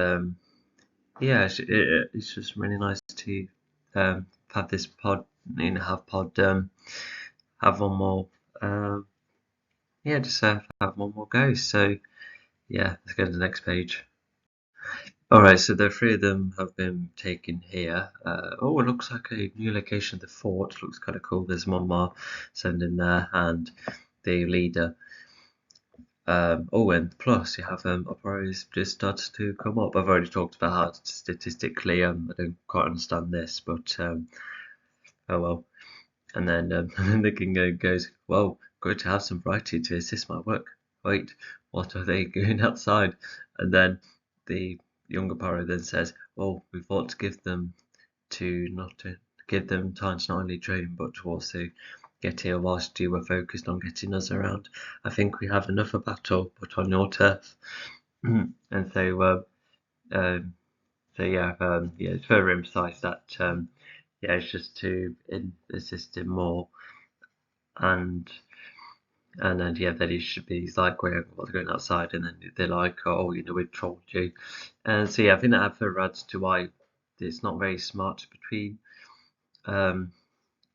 it's just really nice to have this Pod, have Pod have one more, just have one more go. So yeah, let's go to the next page. Alright, so the three of them have been taken here. Oh, it looks like a new location of the fort. Looks kind of cool. There's one more sending there, and the leader. Oh, and plus you have operas just started to come up. I've already talked about how statistically I don't quite understand this, but oh well. And then and then the king goes, "Well, good to have some variety to assist my work. Wait, what are they doing outside?" And then the younger Paro then says, "Well, we thought to give them to give them time to not only train but to also get here whilst you were focused on getting us around. I think we have enough of battle, but on your turf." And um, yeah, it's further emphasised that yeah, it's just to assist him more, and then yeah, that he should be. He's like, "We're going outside," and then they're like, "Oh, you know, we've trolled you," and so yeah, I think that further adds to why it's not very smart between um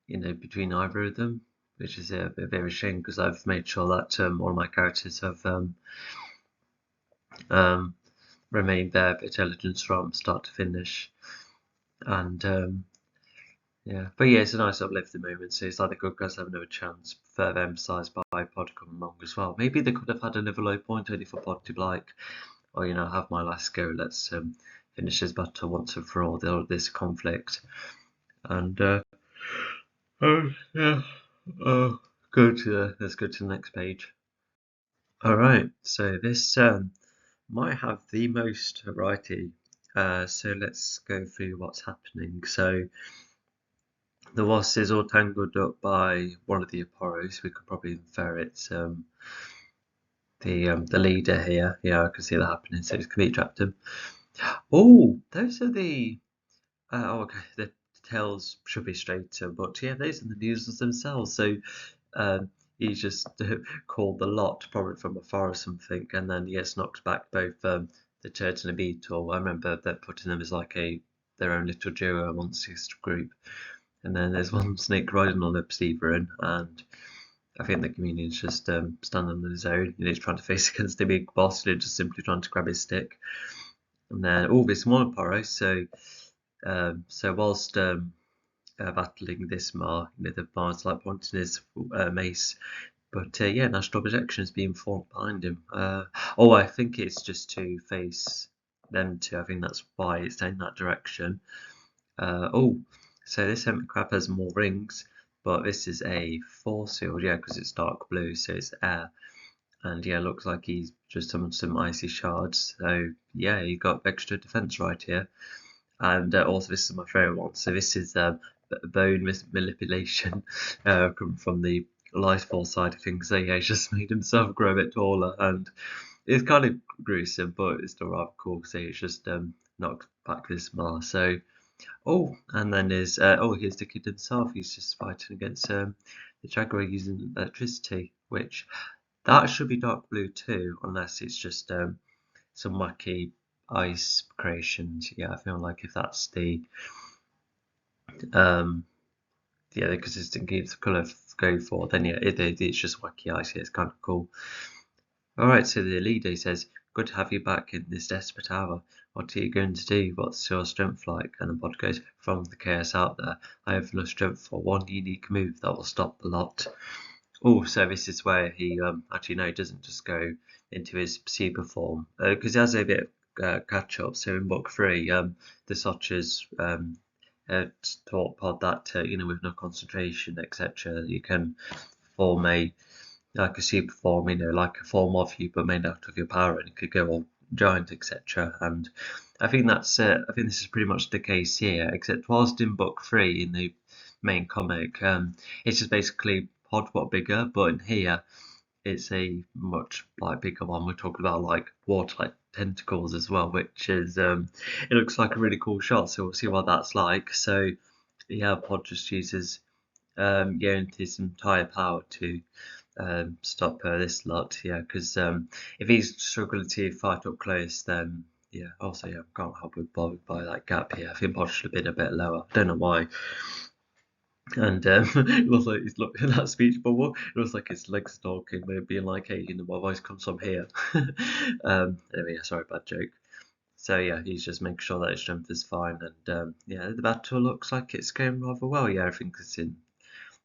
between either of them, which is a bit of a shame because I've made sure that all my characters have um, remained their intelligence from start to finish, and yeah, but yeah, it's a nice uplifting moment. So it's like the good guys have no chance. Further emphasised by Pod coming along as well. Maybe they could have had another low point only for Pod to be like, "Oh, you know, have my last go. Let's finish this battle once and for all. This conflict." And oh yeah, oh good. Let's go to the next page. All right, so this might have the most variety. So let's go through what's happening. So the wasp is all tangled up by one of the Aporos. We could probably infer it's the leader here. Yeah, I can see that happening. So it's completely trapped him. Oh, those are the okay. The tails should be straighter, but yeah, those are the users themselves. So he just called the lot, probably from afar or something, and then he gets knocked back both the turd and the beetle. I remember that putting them as like their own little duo amongst this group. And then there's one snake riding on a Severin, and I think the communion's just standing on his own. You know, he's trying to face against the big boss, and just simply trying to grab his stick. And then this Monoporo. So whilst battling this Mar, you know, the Mar's like pointing his mace. But yeah, national projection is being formed behind him. Oh, I think it's just to face them two. I think that's why it's in that direction. Oh, so this crab has more rings, but this is a force field, yeah, because it's dark blue, so it's air. And yeah, looks like he's just summoned some icy shards. So yeah, you got extra defense right here. And also, this is my favorite one. So this is bone manipulation coming from the life force side of things. So yeah, he's just made himself grow a bit taller, and it's kind of gruesome, but it's still rather cool. So it's just knocked back this Mars. So oh, and then there's here's the kid himself. He's just fighting against the Jaguar using electricity, which that should be dark blue too, unless it's just some wacky ice creations. Yeah, I feel like if that's the um yeah, the consistent keeps the colour go for, then yeah, it's just wacky ice. Yeah, it's kind of cool. All right, so the leader says, "Good to have you back in this desperate hour. What are you going to do? What's your strength like?" And the bot goes, "From the chaos out there, I have enough strength for one unique move that will stop the lot." Oh, so this is where he actually no, he doesn't just go into his super form because he has a bit of catch up. So in book 3, the Sochers taught Pod that you know, with no concentration, etc., you can form a like a super form, you know, like a form of you but made out of your power, and it could go all giant, etc. And I think that's I think this is pretty much the case here, except whilst in book 3 in the main comic, it's just basically Pod but bigger, but in here it's a much like bigger one. We're talking about like water-like tentacles as well, which is it looks like a really cool shot. So we'll see what that's like. So yeah, Pod just uses into his entire power to stop this lot. Yeah, because if he's struggling to fight up close, then yeah. Also, yeah, I can't help but bothered by that gap here. I think Pod should have been a bit lower. I don't know why. And it looks like he's looking at that speech bubble. It looks like his legs talking, maybe being like, "Hey, you know, my voice comes from here." Anyway, yeah, sorry, bad joke. So yeah, he's just making sure that his strength is fine, and yeah, the battle looks like it's going rather well. Yeah, I think it's in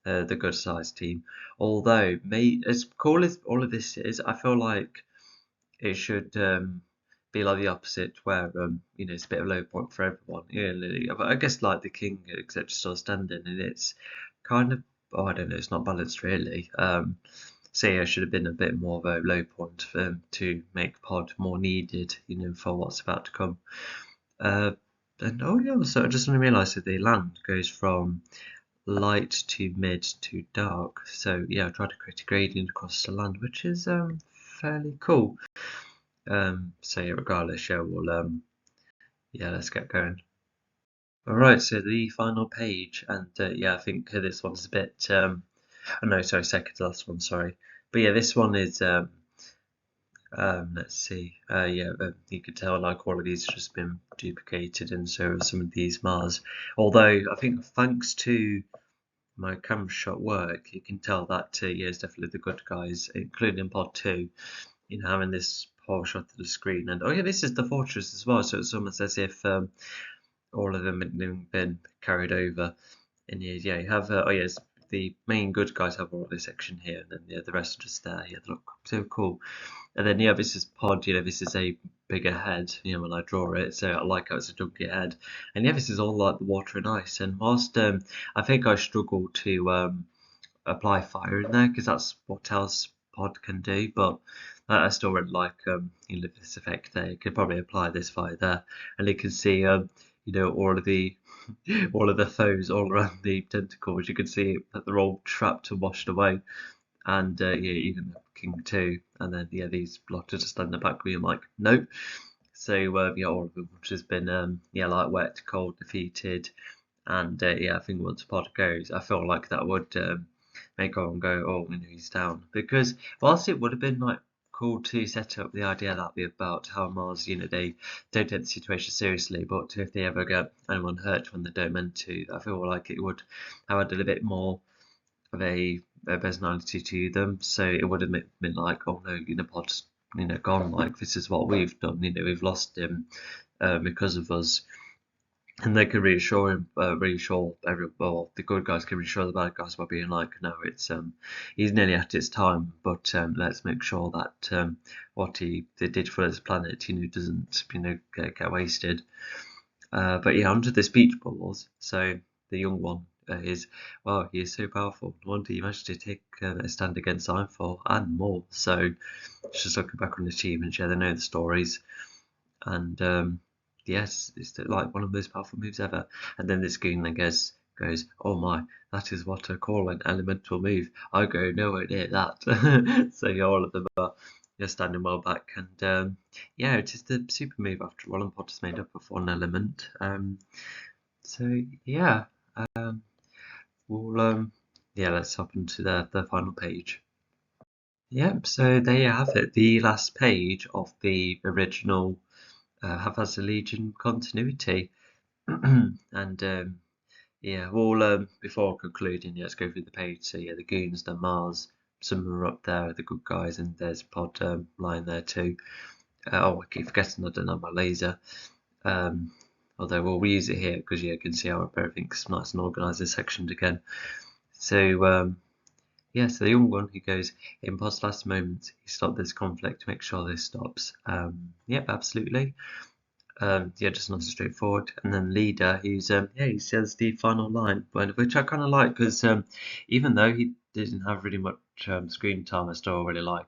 the good sized team. Although, as cool as all of this is, I feel like it should be like the opposite, where it's a bit of a low point for everyone. But I guess like the king, etc., still standing, and it's kind of, oh, I don't know, it's not balanced really. So yeah, it should have been a bit more of a low point for them to make pod more needed, for what's about to come. And oh yeah, so I just realised that the land goes from light to mid to dark. So yeah, I tried to create a gradient across the land, which is fairly cool. So yeah, regardless, yeah, we'll yeah, let's get going. All right, so the final page, and yeah, I think this one's a bit oh no, sorry, second to last one, sorry, but yeah, this one is let's see, yeah, you could tell like all of these have just been duplicated, and so have some of these Mars. Although I think thanks to my camera shot work, you can tell that yeah, it's definitely the good guys, including Pod 2, having this whole shot of the screen. And oh yeah, this is the fortress as well, so it's almost as if all of them had been carried over. And yeah, you have oh yes, the main good guys have all this section here, and then yeah, the rest are just there. Yeah, they look so cool. And then yeah, this is Pod. This is a bigger head. When I draw it, so I like how it's a chunky head. And yeah, this is all like the water and ice. And whilst I think I struggle to apply fire in there because that's what else Pod can do, but I still really like this effect there. You could probably apply this fire there, and you can see all of the all of the foes all around the tentacles. You can see that they're all trapped and washed away, and yeah, even the king too. And then yeah, these lot are just stand in the back being like, nope. So yeah, all of them which has been yeah, like wet, cold, defeated, and yeah, I think once Pod goes, I feel like that would make everyone go, oh, he's down. Because whilst it would have been like cool to set up the idea that be about how Mars, they don't take the situation seriously, but if they ever get anyone hurt when they don't meant to, I feel like it would have added a bit more of a personality to them. So it would have been like, oh no, Pod's gone. Like this is what we've done. We've lost him because of us. And they can reassure him, reassure well, the good guys can reassure the bad guys by being like, no, it's he's nearly at its time, but let's make sure that what they did for his planet, doesn't get wasted. But yeah, onto the speech bubbles. So the young one is, wow, he is so powerful. No wonder he managed to take a stand against Seinfeld and more. So just looking back on the achievements, yeah, they know the stories, and yes, it's like one of the most powerful moves ever. And then this goon, I guess, goes, oh my, that is what I call an elemental move. I go nowhere near that. So yeah, all of them are standing well back. And yeah, it's just a super move after all, and Potter's made up of one element. So yeah, we'll yeah, let's hop into the final page. Yep, so there you have it, the last page of the original Haphazard Legion continuity. And yeah, well, before concluding, let's go through the page. So yeah, the goons, the Mars, some are up there, the good guys, and there's Pod lying there too. Oh, I keep forgetting I don't have my laser. Although we'll use it here because yeah, you can see how everything's nice and organised and sectioned again. So yeah, so the young one, he goes, in Pod's last moments, he stopped this conflict to make sure this stops. Yep, absolutely. Yeah, just nice and straightforward. And then leader, he's yeah, he says the final line, which I kind of like because even though he didn't have really much screen time, I still really like.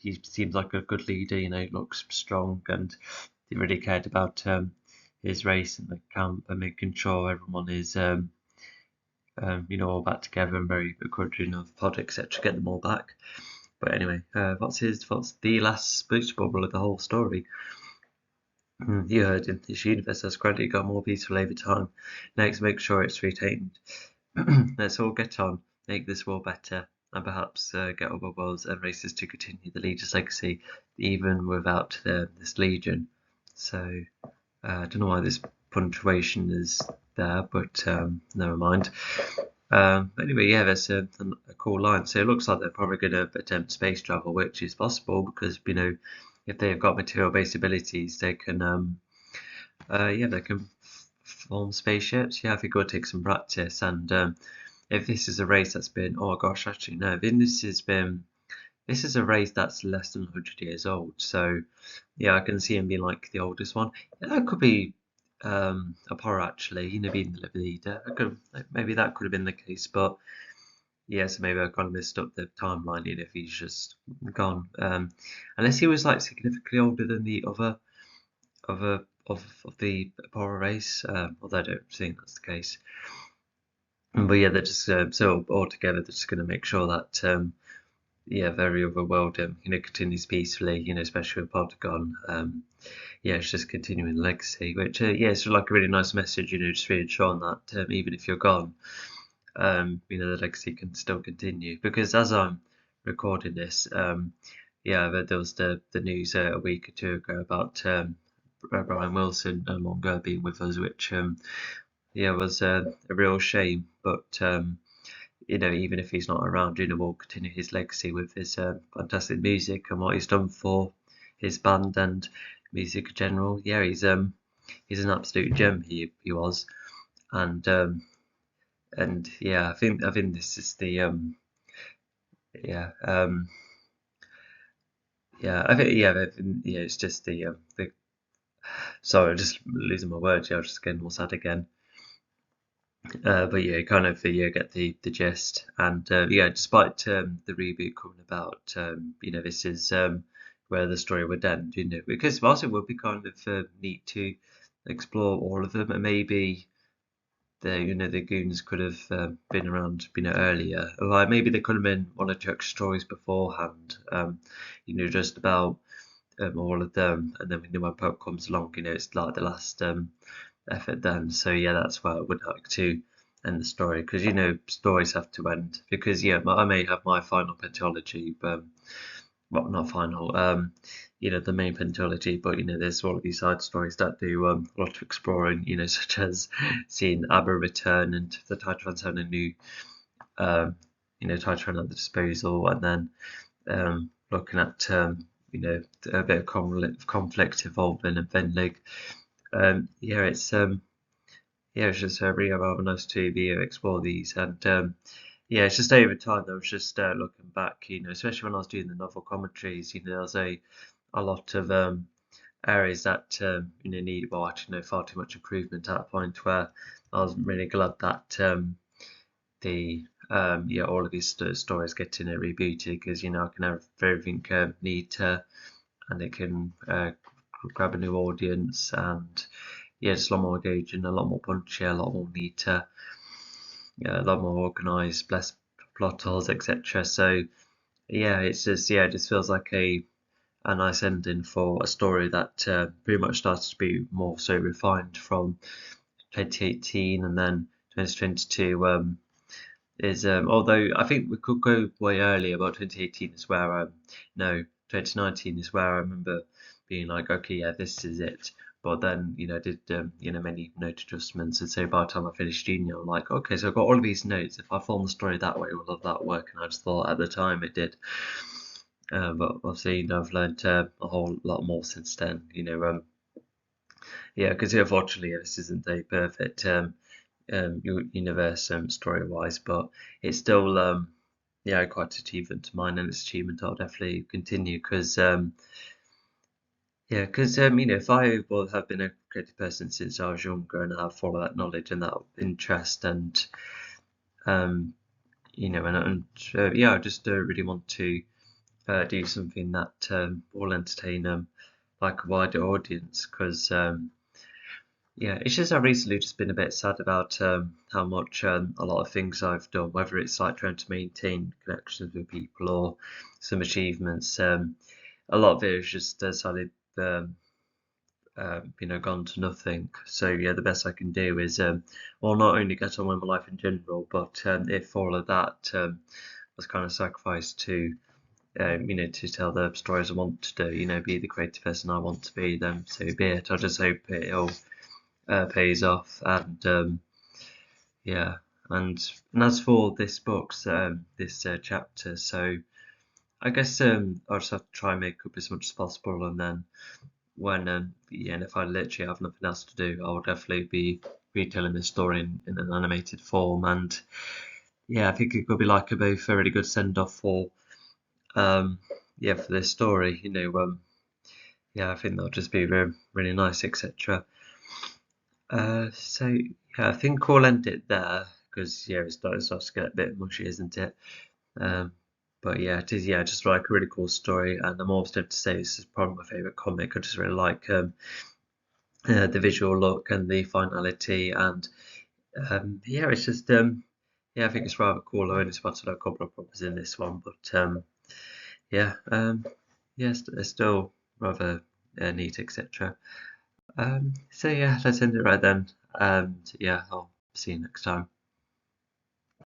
He seems like a good leader. He looks strong, and he really cared about his race and the camp and making sure everyone is all back together and very encouraging of Pod, etc. Get them all back. But anyway, what's the last speech bubble of the whole story? You heard him. This universe has gradually got more peaceful over time. Next, make sure it's retained. Let's all get on, make this world better, and perhaps get other worlds and races to continue the Legion's legacy, even without this Legion. So, I don't know why this punctuation is there, but never mind. Anyway, yeah, that's a cool line. So it looks like they're probably going to attempt space travel, which is possible because if they've got material-based abilities, they can they can form spaceships. Yeah, I think it would take some practice. And if this is a race that's been, oh gosh, actually no, if this is a race that's less than 100 years old. So yeah, I can see him being like the oldest one. Yeah, that could be Apollo actually, being the leader. Maybe that could have been the case, but yeah, so maybe I kind of messed up the timeline if he's just gone. Unless he was like significantly older than the of the Apollo race, although I don't think that's the case. But yeah, they're just so altogether they're just going to make sure that very overworld continues peacefully, especially with Polygon. It's just continuing the legacy, which it's like a really nice message, just really showing that even if you're gone, the legacy can still continue. Because as I'm recording this, there was the news a week or two ago about Brian Wilson no longer being with us, which was a real shame. But even if he's not around, we'll continue his legacy with his fantastic music and what he's done for his band and music in general. Yeah, he's an absolute gem. He was, and I think this is the it's just the. Sorry, I'm just losing my words. Yeah, I was just getting all sad again. But yeah, kind of get the gist, and despite the reboot coming about, this is where the story would end, because whilst it would be kind of neat to explore all of them, and maybe the goons could have been around, earlier, like maybe there could have been one or two extra stories beforehand, just about all of them, and then when Pope comes along, it's like the last effort done. So yeah, that's why I would like to end the story, because stories have to end. Because I may have my final pentology, but well, not final. The main pentology, but there's all of these side stories that do a lot of exploring. Such as seeing Abba return and the Titrans having a new, Titran at the disposal, and then looking at a bit of conflict involving and Venlig. It's just really rather nice to be explore these, and it's just over time. I was just looking back, especially when I was doing the novel commentaries. There was a lot of areas that need far too much improvement at a point where I was really glad that the all of these stories getting rebooted, because I can have everything neater, and it can grab a new audience, and just a lot more engaging, a lot more punchy, a lot more neater, a lot more organised, less plot holes, etc. So it's just it just feels like a nice ending for a story that pretty much started to be more so refined from 2018, and then 2022 is although I think we could go way earlier, but 2018 is where no 2019 is where I remember being like, okay, yeah, this is it. But then I did many note adjustments, and so by the time I finished junior, I'm like, okay, so I've got all of these notes. If I form the story that way, will that work? And I just thought at the time it did. But obviously, I've learned a whole lot more since then. Because unfortunately, this isn't a perfect universe story-wise, but it's still quite an achievement to mine, and it's achievement I'll definitely continue, because if I will have been a creative person since I was younger, and I've followed that knowledge and that interest, and I just really want to do something that will entertain like a wider audience, because it's just I've recently just been a bit sad about how much a lot of things I've done, whether it's like trying to maintain connections with people or some achievements, a lot of it is just sadly gone to nothing. So the best I can do is not only get on with my life in general, but if all of that was kind of sacrificed to to tell the stories I want to do, be the creative person I want to be, then so be it. I just hope it all pays off, and and as for this book's this chapter, so I guess I'll just have to try and make up as much as possible, and then when yeah, and if I literally have nothing else to do, I'll definitely be retelling this story in an animated form. And yeah, I think it could be like a both a really good send off for yeah, for this story. Yeah, I think that'll just be really, really nice, etc. So yeah, I think we'll end it there because yeah, it starts to get a bit mushy, isn't it? Um, but yeah, it is, yeah, just like a really cool story, and I'm almost tempted to say this is probably my favorite comic. I just really like the visual look and the finality, and yeah, it's just yeah, I think it's rather cool. I only spotted a couple of problems in this one, but yeah, yeah, it's still rather neat, etc. So yeah, let's end it right then, and yeah, I'll see you next time.